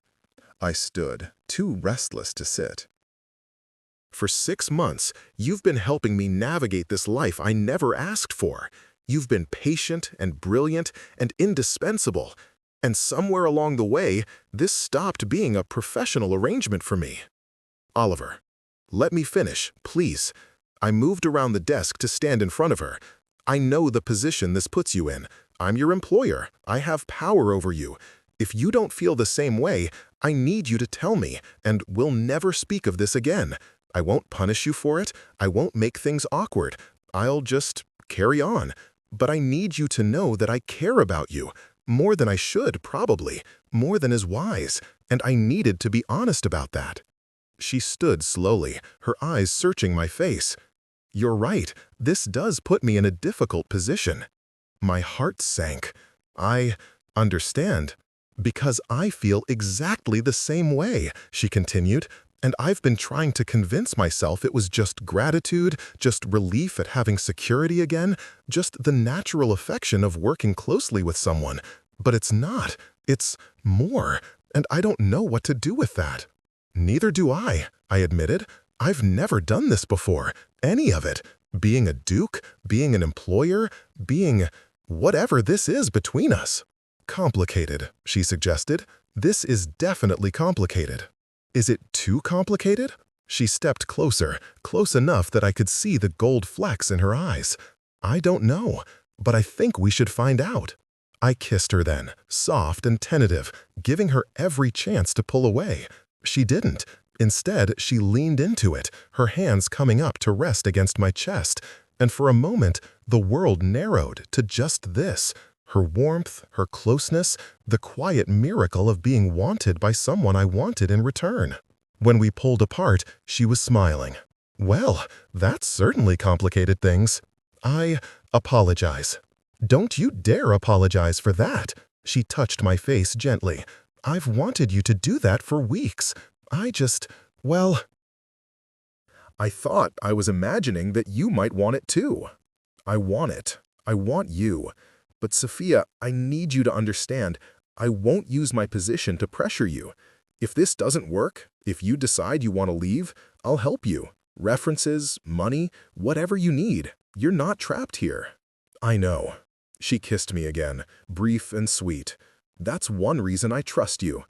S1: I stood, too restless to sit. For 6 months, you've been helping me navigate this life I never asked for. You've been patient and brilliant and indispensable. And somewhere along the way, this stopped being a professional arrangement for me. Oliver, let me finish, please. I moved around the desk to stand in front of her. I know the position this puts you in. I'm your employer. I have power over you. If you don't feel the same way, I need you to tell me, and we'll never speak of this again. I won't punish you for it. I won't make things awkward. I'll just carry on. But I need you to know that I care about you. More than I should, probably. More than is wise. And I needed to be honest about that. She stood slowly, her eyes searching my face. You're right. This does put me in a difficult position. My heart sank. I understand. Because I feel exactly the same way, she continued, and I've been trying to convince myself it was just gratitude, just relief at having security again, just the natural affection of working closely with someone. But it's not. It's more, and I don't know what to do with that. Neither do I admitted. I've never done this before, any of it. Being a duke, being an employer, being whatever this is between us. Complicated, she suggested. This is definitely complicated. Is it too complicated? She stepped closer, close enough that I could see the gold flecks in her eyes. I don't know, but I think we should find out. I kissed her then, soft and tentative, giving her every chance to pull away. She didn't. Instead, she leaned into it, her hands coming up to rest against my chest, and for a moment, the world narrowed to just this. Her warmth, her closeness, the quiet miracle of being wanted by someone I wanted in return. When we pulled apart, she was smiling. Well, that certainly complicated things. I apologize. Don't you dare apologize for that. She touched my face gently. I've wanted you to do that for weeks. Well, I thought I was imagining that you might want it too. I want it. I want you. But Sophia, I need you to understand, I won't use my position to pressure you. If this doesn't work, if you decide you want to leave, I'll help you. References, money, whatever you need. You're not trapped here. I know. She kissed me again, brief and sweet. That's one reason I trust you.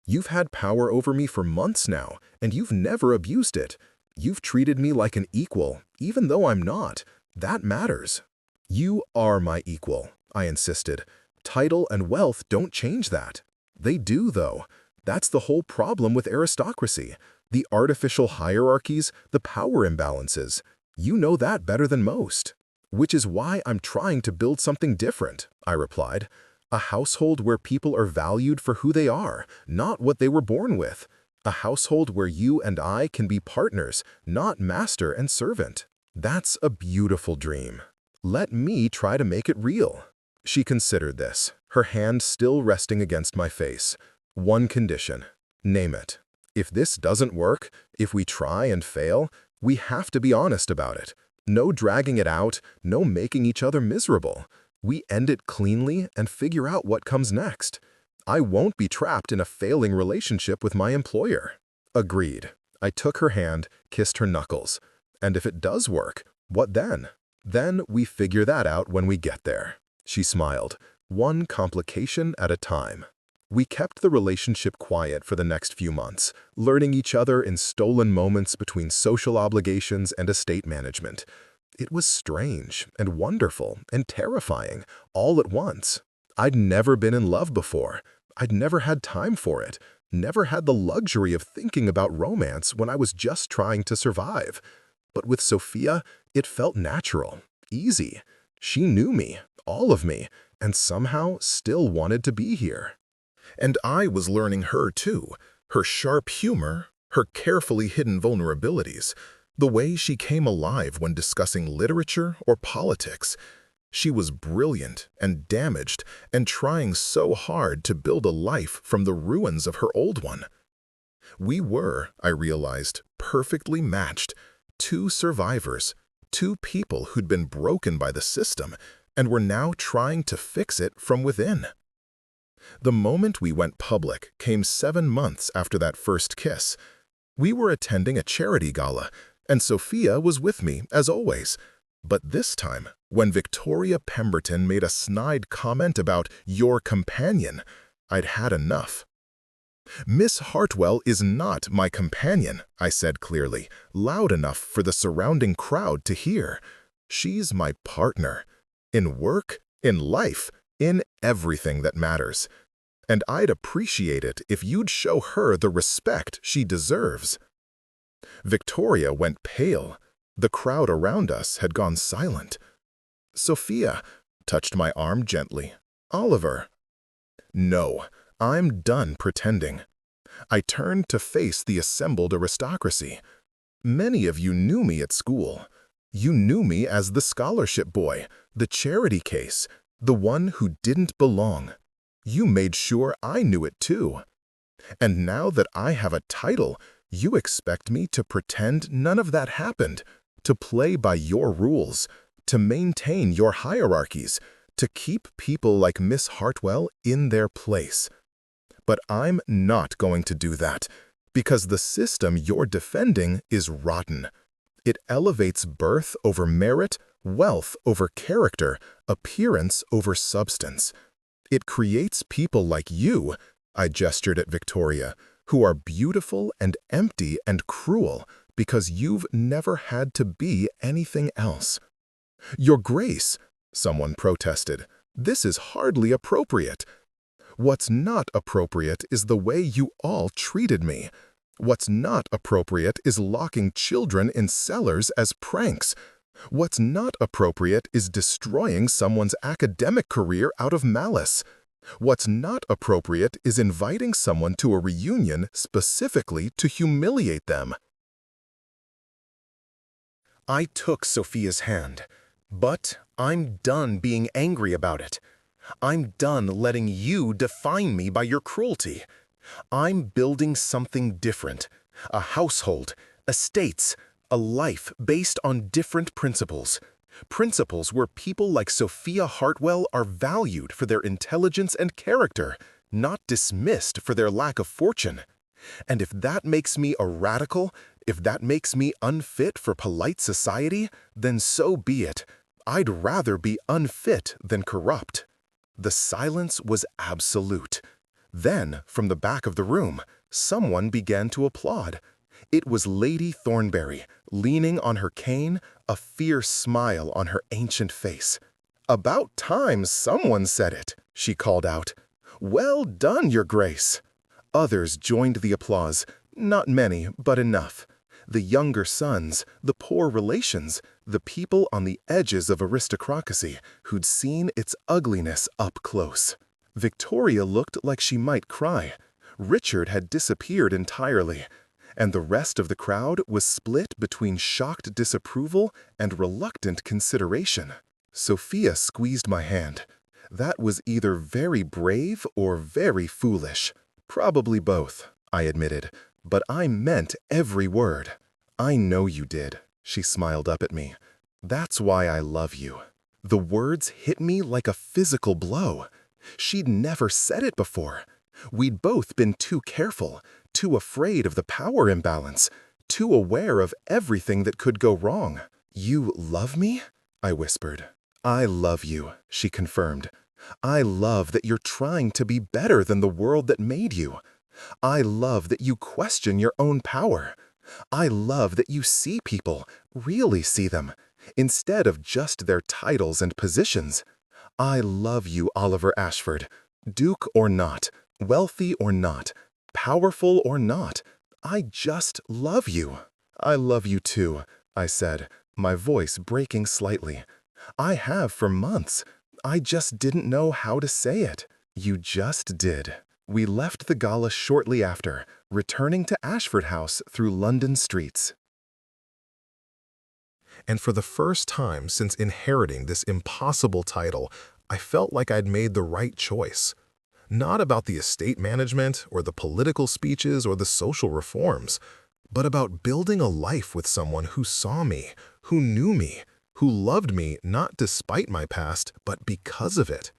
S1: You've had power over me for months now, and you've never abused it. You've treated me like an equal, even though I'm not. That matters. You are my equal, I insisted. Title and wealth don't change that. They do, though. That's the whole problem with aristocracy. The artificial hierarchies, the power imbalances. You know that better than most. Which is why I'm trying to build something different, I replied. A household where people are valued for who they are, not what they were born with. A household where you and I can be partners, not master and servant. That's a beautiful dream. Let me try to make it real. She considered this, her hand still resting against my face. One condition. Name it. If this doesn't work, if we try and fail, we have to be honest about it. No dragging it out, no making each other miserable. We end it cleanly and figure out what comes next. I won't be trapped in a failing relationship with my employer. Agreed. I took her hand, kissed her knuckles. And if it does work, what then? Then we figure that out when we get there. She smiled, one complication at a time. We kept the relationship quiet for the next few months, learning each other in stolen moments between social obligations and estate management. It was strange and wonderful and terrifying, all at once. I'd never been in love before. I'd never had time for it, never had the luxury of thinking about romance when I was just trying to survive. But with Sophia, it felt natural, easy. She knew me, all of me, and somehow still wanted to be here. And I was learning her too, her sharp humor, her carefully hidden vulnerabilities, the way she came alive when discussing literature or politics. She was brilliant and damaged and trying so hard to build a life from the ruins of her old one. We were, I realized, perfectly matched, two survivors, two people who'd been broken by the system and were now trying to fix it from within. The moment we went public came 7 months after that first kiss. We were attending a charity gala, and Sophia was with me, as always. But this time, when Victoria Pemberton made a snide comment about your companion, I'd had enough. Miss Hartwell is not my companion, I said clearly, loud enough for the surrounding crowd to hear. She's my partner. In work, in life, in everything that matters. And I'd appreciate it if you'd show her the respect she deserves. Victoria went pale. The crowd around us had gone silent. Sophia touched my arm gently. Oliver. No, I'm done pretending. I turned to face the assembled aristocracy. Many of you knew me at school. You knew me as the scholarship boy, the charity case, the one who didn't belong. You made sure I knew it too. And now that I have a title, you expect me to pretend none of that happened, to play by your rules, to maintain your hierarchies, to keep people like Miss Hartwell in their place. But I'm not going to do that, because the system you're defending is rotten. It elevates birth over merit, wealth over character, appearance over substance. It creates people like you, I gestured at Victoria, who are beautiful and empty and cruel because you've never had to be anything else. Your Grace, someone protested, this is hardly appropriate. What's not appropriate is the way you all treated me. What's not appropriate is locking children in cellars as pranks. What's not appropriate is destroying someone's academic career out of malice. What's not appropriate is inviting someone to a reunion specifically to humiliate them. I took Sophia's hand, but I'm done being angry about it. I'm done letting you define me by your cruelty. I'm building something different, a household, estates, a life based on different principles. Principles where people like Sophia Hartwell are valued for their intelligence and character, not dismissed for their lack of fortune. And if that makes me a radical, if that makes me unfit for polite society, then so be it. I'd rather be unfit than corrupt. The silence was absolute. Then, from the back of the room, someone began to applaud. It was Lady Thornberry, leaning on her cane, a fierce smile on her ancient face. "About time someone said it," she called out. "Well done, Your Grace." Others joined the applause, not many, but enough. The younger sons, the poor relations, the people on the edges of aristocracy who'd seen its ugliness up close. Victoria looked like she might cry. Richard had disappeared entirely, and the rest of the crowd was split between shocked disapproval and reluctant consideration. Sophia squeezed my hand. That was either very brave or very foolish. Probably both, I admitted, but I meant every word. "I know you did," she smiled up at me. "That's why I love you." The words hit me like a physical blow. She'd never said it before. We'd both been too careful, too afraid of the power imbalance, too aware of everything that could go wrong. "You love me?" I whispered. "I love you," she confirmed. "I love that you're trying to be better than the world that made you. I love that you question your own power. I love that you see people, really see them, instead of just their titles and positions. I love you, Oliver Ashford. Duke or not, wealthy or not, powerful or not, I just love you." "I love you too," I said, my voice breaking slightly. "I have for months. I just didn't know how to say it." "You just did." We left the gala shortly after, returning to Ashford House through London streets. And for the first time since inheriting this impossible title, I felt like I'd made the right choice. Not about the estate management or the political speeches or the social reforms, but about building a life with someone who saw me, who knew me, who loved me not despite my past, but because of it.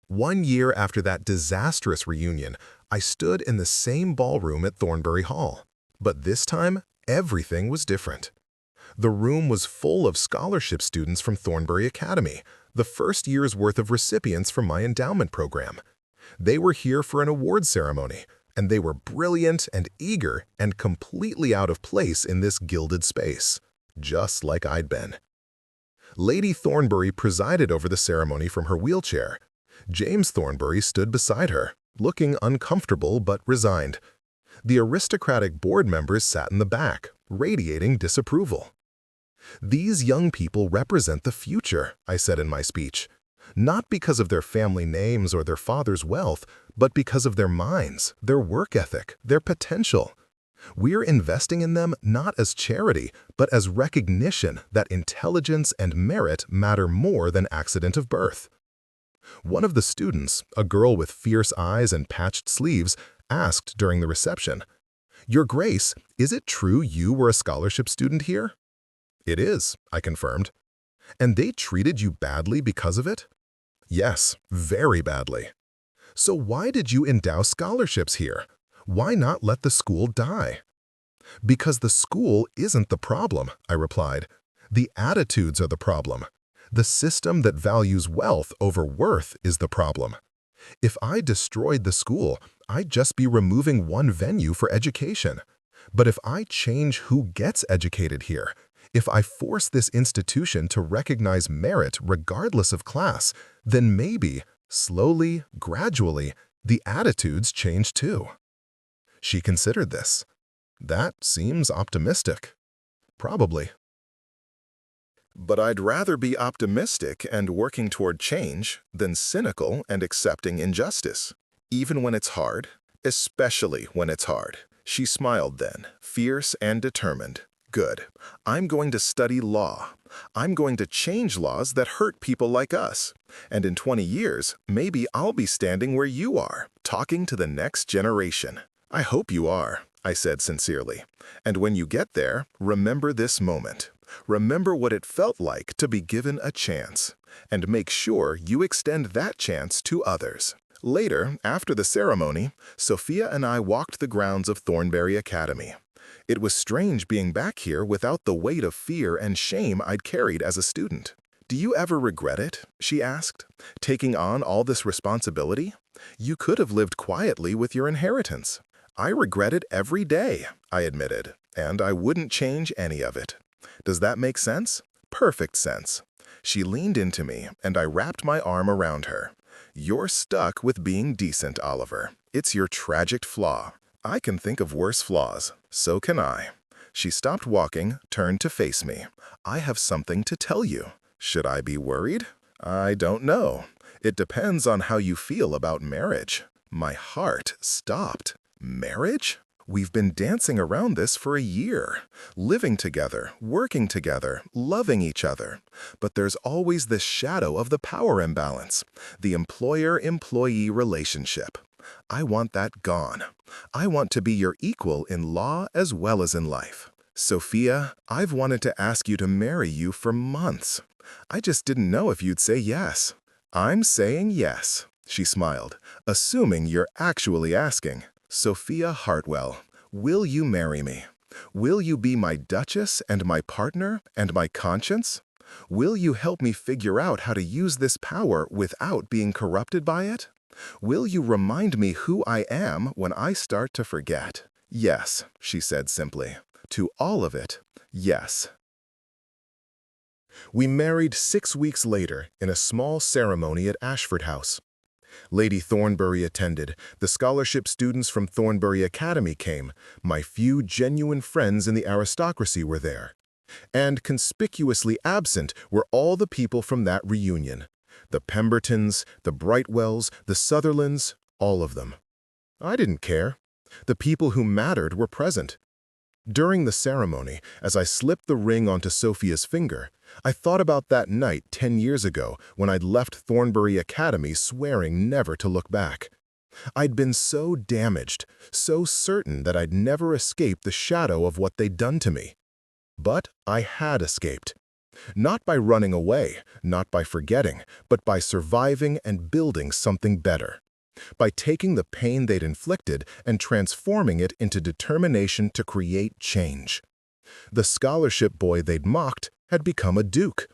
S1: 1 year after that disastrous reunion, I stood in the same ballroom at Thornbury Hall. But this time, everything was different. The room was full of scholarship students from Thornbury Academy, the first year's worth of recipients from my endowment program. They were here for an award ceremony, and they were brilliant and eager and completely out of place in this gilded space, just like I'd been. Lady Thornbury presided over the ceremony from her wheelchair. James Thornbury stood beside her, looking uncomfortable but resigned. The aristocratic board members sat in the back, radiating disapproval. "These young people represent the future," I said in my speech. "Not because of their family names or their father's wealth, but because of their minds, their work ethic, their potential. We're investing in them not as charity, but as recognition that intelligence and merit matter more than accident of birth." One of the students, a girl with fierce eyes and patched sleeves, asked during the reception, "Your Grace, is it true you were a scholarship student here?" "It is," I confirmed. "And they treated you badly because of it?" "Yes, very badly." "So why did you endow scholarships here? Why not let the school die?" "Because the school isn't the problem," I replied. "The attitudes are the problem. The system that values wealth over worth is the problem. If I destroyed the school, I'd just be removing one venue for education. But if I change who gets educated here, if I force this institution to recognize merit regardless of class, then maybe, slowly, gradually, the attitudes change too." She considered this. "That seems optimistic." "Probably. But I'd rather be optimistic and working toward change than cynical and accepting injustice. Even when it's hard, especially when it's hard." She smiled then, fierce and determined. "Good. I'm going to study law. I'm going to change laws that hurt people like us. And in 20 years, maybe I'll be standing where you are, talking to the next generation." "I hope you are," I said sincerely. "And when you get there, remember this moment. Remember what it felt like to be given a chance, and make sure you extend that chance to others." Later, after the ceremony, Sophia and I walked the grounds of Thornbury Academy. It was strange being back here without the weight of fear and shame I'd carried as a student. "Do you ever regret it?" she asked. "Taking on all this responsibility? You could have lived quietly with your inheritance." I regret it every day, I admitted, and I wouldn't change any of it. Does that make sense? Perfect sense. She leaned into me, and I wrapped my arm around her. You're stuck with being decent, Oliver. It's your tragic flaw. I can think of worse flaws. So can I. She stopped walking, turned to face me. I have something to tell you. Should I be worried? I don't know. It depends on how you feel about marriage. My heart stopped. Marriage? We've been dancing around this for a year, living together, working together, loving each other. But there's always this shadow of the power imbalance, the employer-employee relationship. I want that gone. I want to be your equal in law as well as in life. Sophia, I've wanted to ask you to marry you for months. I just didn't know if you'd say yes. I'm saying yes, she smiled, assuming you're actually asking. Sophia Hartwell, will you marry me? Will you be my duchess and my partner and my conscience? Will you help me figure out how to use this power without being corrupted by it? Will you remind me who I am when I start to forget? Yes, she said simply. To all of it, yes. We married 6 weeks later in a small ceremony at Ashford House. Lady Thornbury attended, the scholarship students from Thornbury Academy came, my few genuine friends in the aristocracy were there. And conspicuously absent were all the people from that reunion. The Pembertons, the Brightwells, the Sutherlands, all of them. I didn't care. The people who mattered were present. During the ceremony, as I slipped the ring onto Sophia's finger, I thought about that night 10 years ago when I'd left Thornbury Academy swearing never to look back. I'd been so damaged, so certain that I'd never escape the shadow of what they'd done to me. But I had escaped. Not by running away, not by forgetting, but by surviving and building something better. By taking the pain they'd inflicted and transforming it into determination to create change. The scholarship boy they'd mocked had become a duke.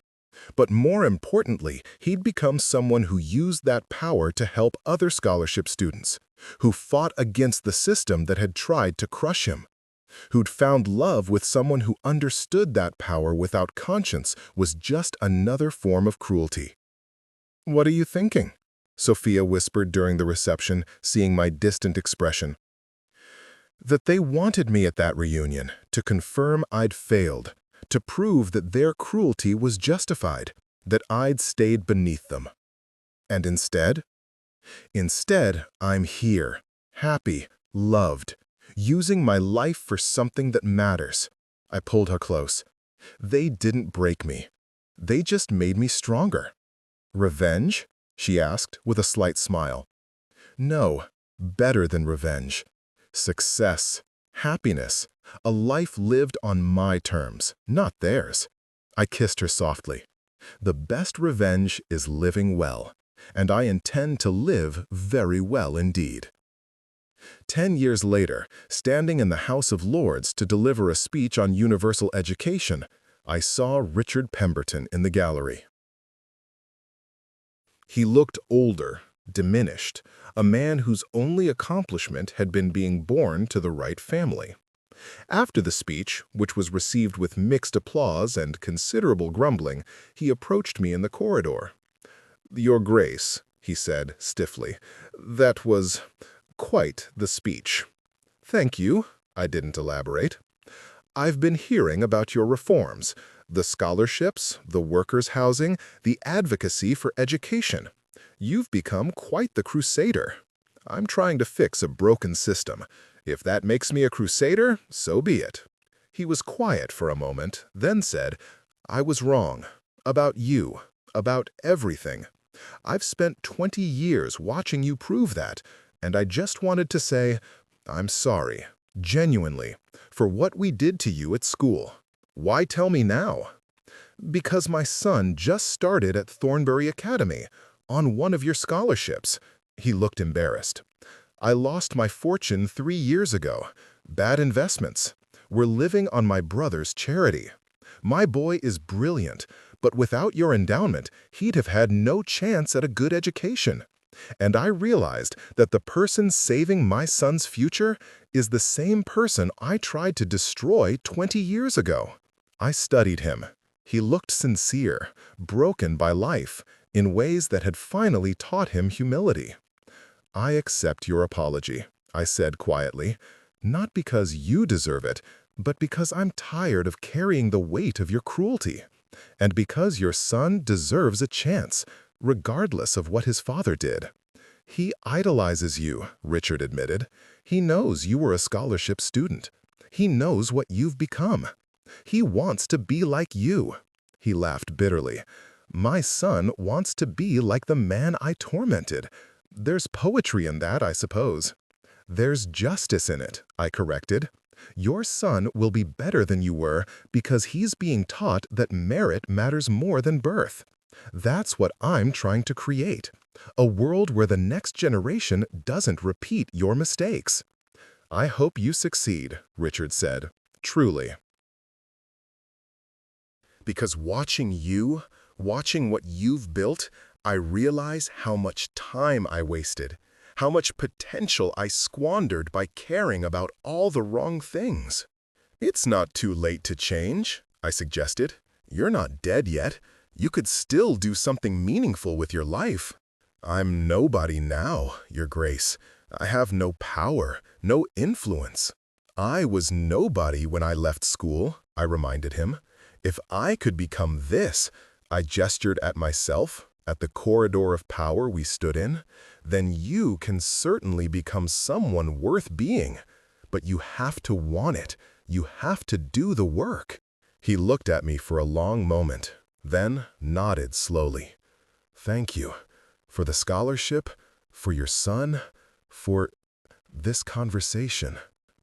S1: But more importantly, he'd become someone who used that power to help other scholarship students, who fought against the system that had tried to crush him, who'd found love with someone who understood that power without conscience was just another form of cruelty. "What are you thinking?" Sophia whispered during the reception, seeing my distant expression. That they wanted me at that reunion, to confirm I'd failed, to prove that their cruelty was justified, that I'd stayed beneath them. And instead? Instead, I'm here, happy, loved, using my life for something that matters. I pulled her close. They didn't break me. They just made me stronger. Revenge? She asked with a slight smile. No, better than revenge. Success, happiness, a life lived on my terms, not theirs. I kissed her softly. The best revenge is living well, and I intend to live very well indeed. 10 years later, standing in the House of Lords to deliver a speech on universal education, I saw Richard Pemberton in the gallery. He looked older, diminished, a man whose only accomplishment had been being born to the right family. After the speech, which was received with mixed applause and considerable grumbling, he approached me in the corridor. "Your Grace," he said stiffly, "that was quite the speech." "Thank you," I didn't elaborate. "I've been hearing about your reforms, the scholarships, the workers' housing, the advocacy for education. You've become quite the crusader. I'm trying to fix a broken system. If that makes me a crusader, so be it." He was quiet for a moment, then said, "I was wrong. About you. About everything. I've spent 20 years watching you prove that, and I just wanted to say, I'm sorry, genuinely, for what we did to you at school. Why tell me now?" "Because my son just started at Thornbury Academy, on one of your scholarships." He looked embarrassed. "I lost my fortune 3 years ago. Bad investments. We're living on my brother's charity. My boy is brilliant, but without your endowment, he'd have had no chance at a good education. And I realized that the person saving my son's future is the same person I tried to destroy 20 years ago. I studied him. He looked sincere, broken by life, in ways that had finally taught him humility. "I accept your apology," I said quietly, "not because you deserve it, but because I'm tired of carrying the weight of your cruelty, and because your son deserves a chance, regardless of what his father did." "He idolizes you," Richard admitted. "He knows you were a scholarship student. He knows what you've become. He wants to be like you." He laughed bitterly. "My son wants to be like the man I tormented. There's poetry in that, I suppose." "There's justice in it," I corrected. "Your son will be better than you were because he's being taught that merit matters more than birth. That's what I'm trying to create. A world where the next generation doesn't repeat your mistakes." "I hope you succeed," Richard said. "Truly." Because watching what you've built, I realize how much time I wasted, how much potential I squandered by caring about all the wrong things. "It's not too late to change," I suggested. "You're not dead yet. You could still do something meaningful with your life." "I'm nobody now, Your Grace. I have no power, no influence." "I was nobody when I left school," I reminded him. "If I could become this," I gestured at myself, at the corridor of power we stood in, "then you can certainly become someone worth being. But you have to want it. You have to do the work." He looked at me for a long moment, then nodded slowly. "Thank you. For the scholarship, for your son, for this conversation."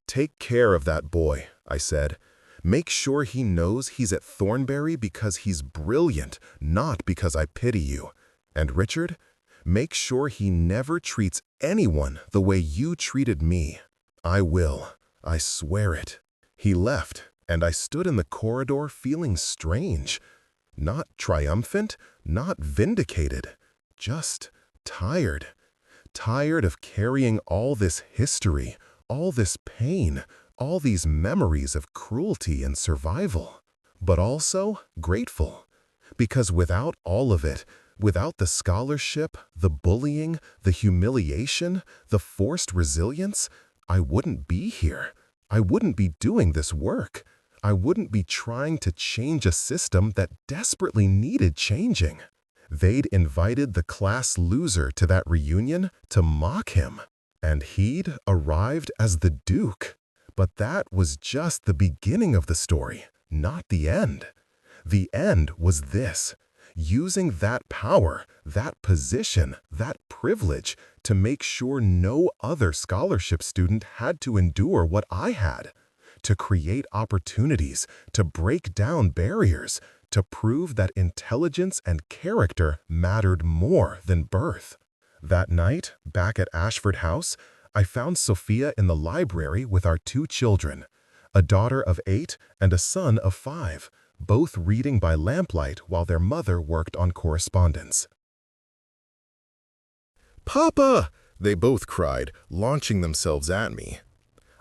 S1: "Take care of that boy," I said. "Make sure he knows he's at Thornberry because he's brilliant, not because I pity you. And Richard, make sure he never treats anyone the way you treated me." "I will. I swear it." He left, and I stood in the corridor feeling strange. Not triumphant, not vindicated. Just tired. Tired of carrying all this history, all this pain, all these memories of cruelty and survival. But also grateful. Because without all of it, without the scholarship, the bullying, the humiliation, the forced resilience, I wouldn't be here. I wouldn't be doing this work. I wouldn't be trying to change a system that desperately needed changing. They'd invited the class loser to that reunion to mock him. And he'd arrived as the Duke. But that was just the beginning of the story, not the end. The end was this: using that power, that position, that privilege to make sure no other scholarship student had to endure what I had. To create opportunities, to break down barriers, to prove that intelligence and character mattered more than birth. That night, back at Ashford House, I found Sophia in the library with our 2 children, a daughter of 8 and a son of 5, both reading by lamplight while their mother worked on correspondence. "Papa!" they both cried, launching themselves at me.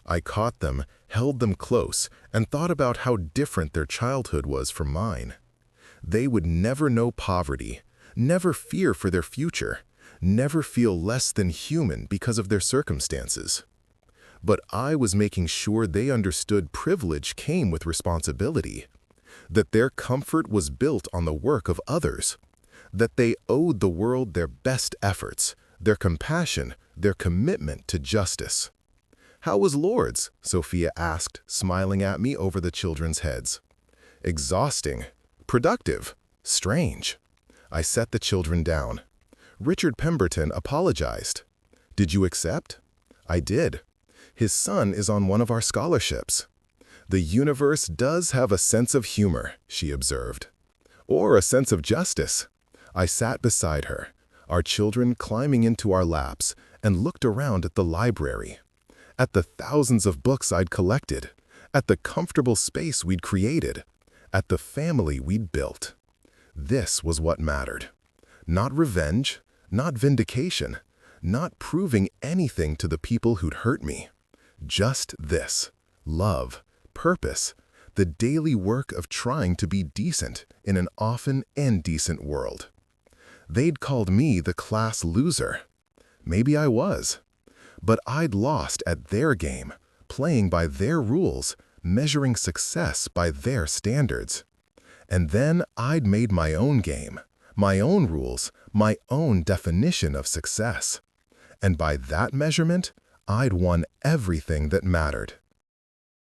S1: I caught them, held them close, and thought about how different their childhood was from mine. They would never know poverty, never fear for their future, never feel less than human because of their circumstances. But I was making sure they understood privilege came with responsibility, that their comfort was built on the work of others, that they owed the world their best efforts, their compassion, their commitment to justice. "How was Lord's?" Sophia asked, smiling at me over the children's heads. "Exhausting. Productive. Strange." I set the children down. Richard Pemberton apologized. "Did you accept?" "I did. His son is on one of our scholarships." "The universe does have a sense of humor," she observed. "Or a sense of justice." I sat beside her, our children climbing into our laps, and looked around at the library, at the thousands of books I'd collected, at the comfortable space we'd created, at the family we'd built. This was what mattered. Not revenge, Not vindication, not proving anything to the people who'd hurt me. Just this: love, purpose, the daily work of trying to be decent in an often indecent world. They'd called me the class loser. Maybe I was. But I'd lost at their game, playing by their rules, measuring success by their standards. And then I'd made my own game, my own rules, my own definition of success. And by that measurement, I'd won everything that mattered.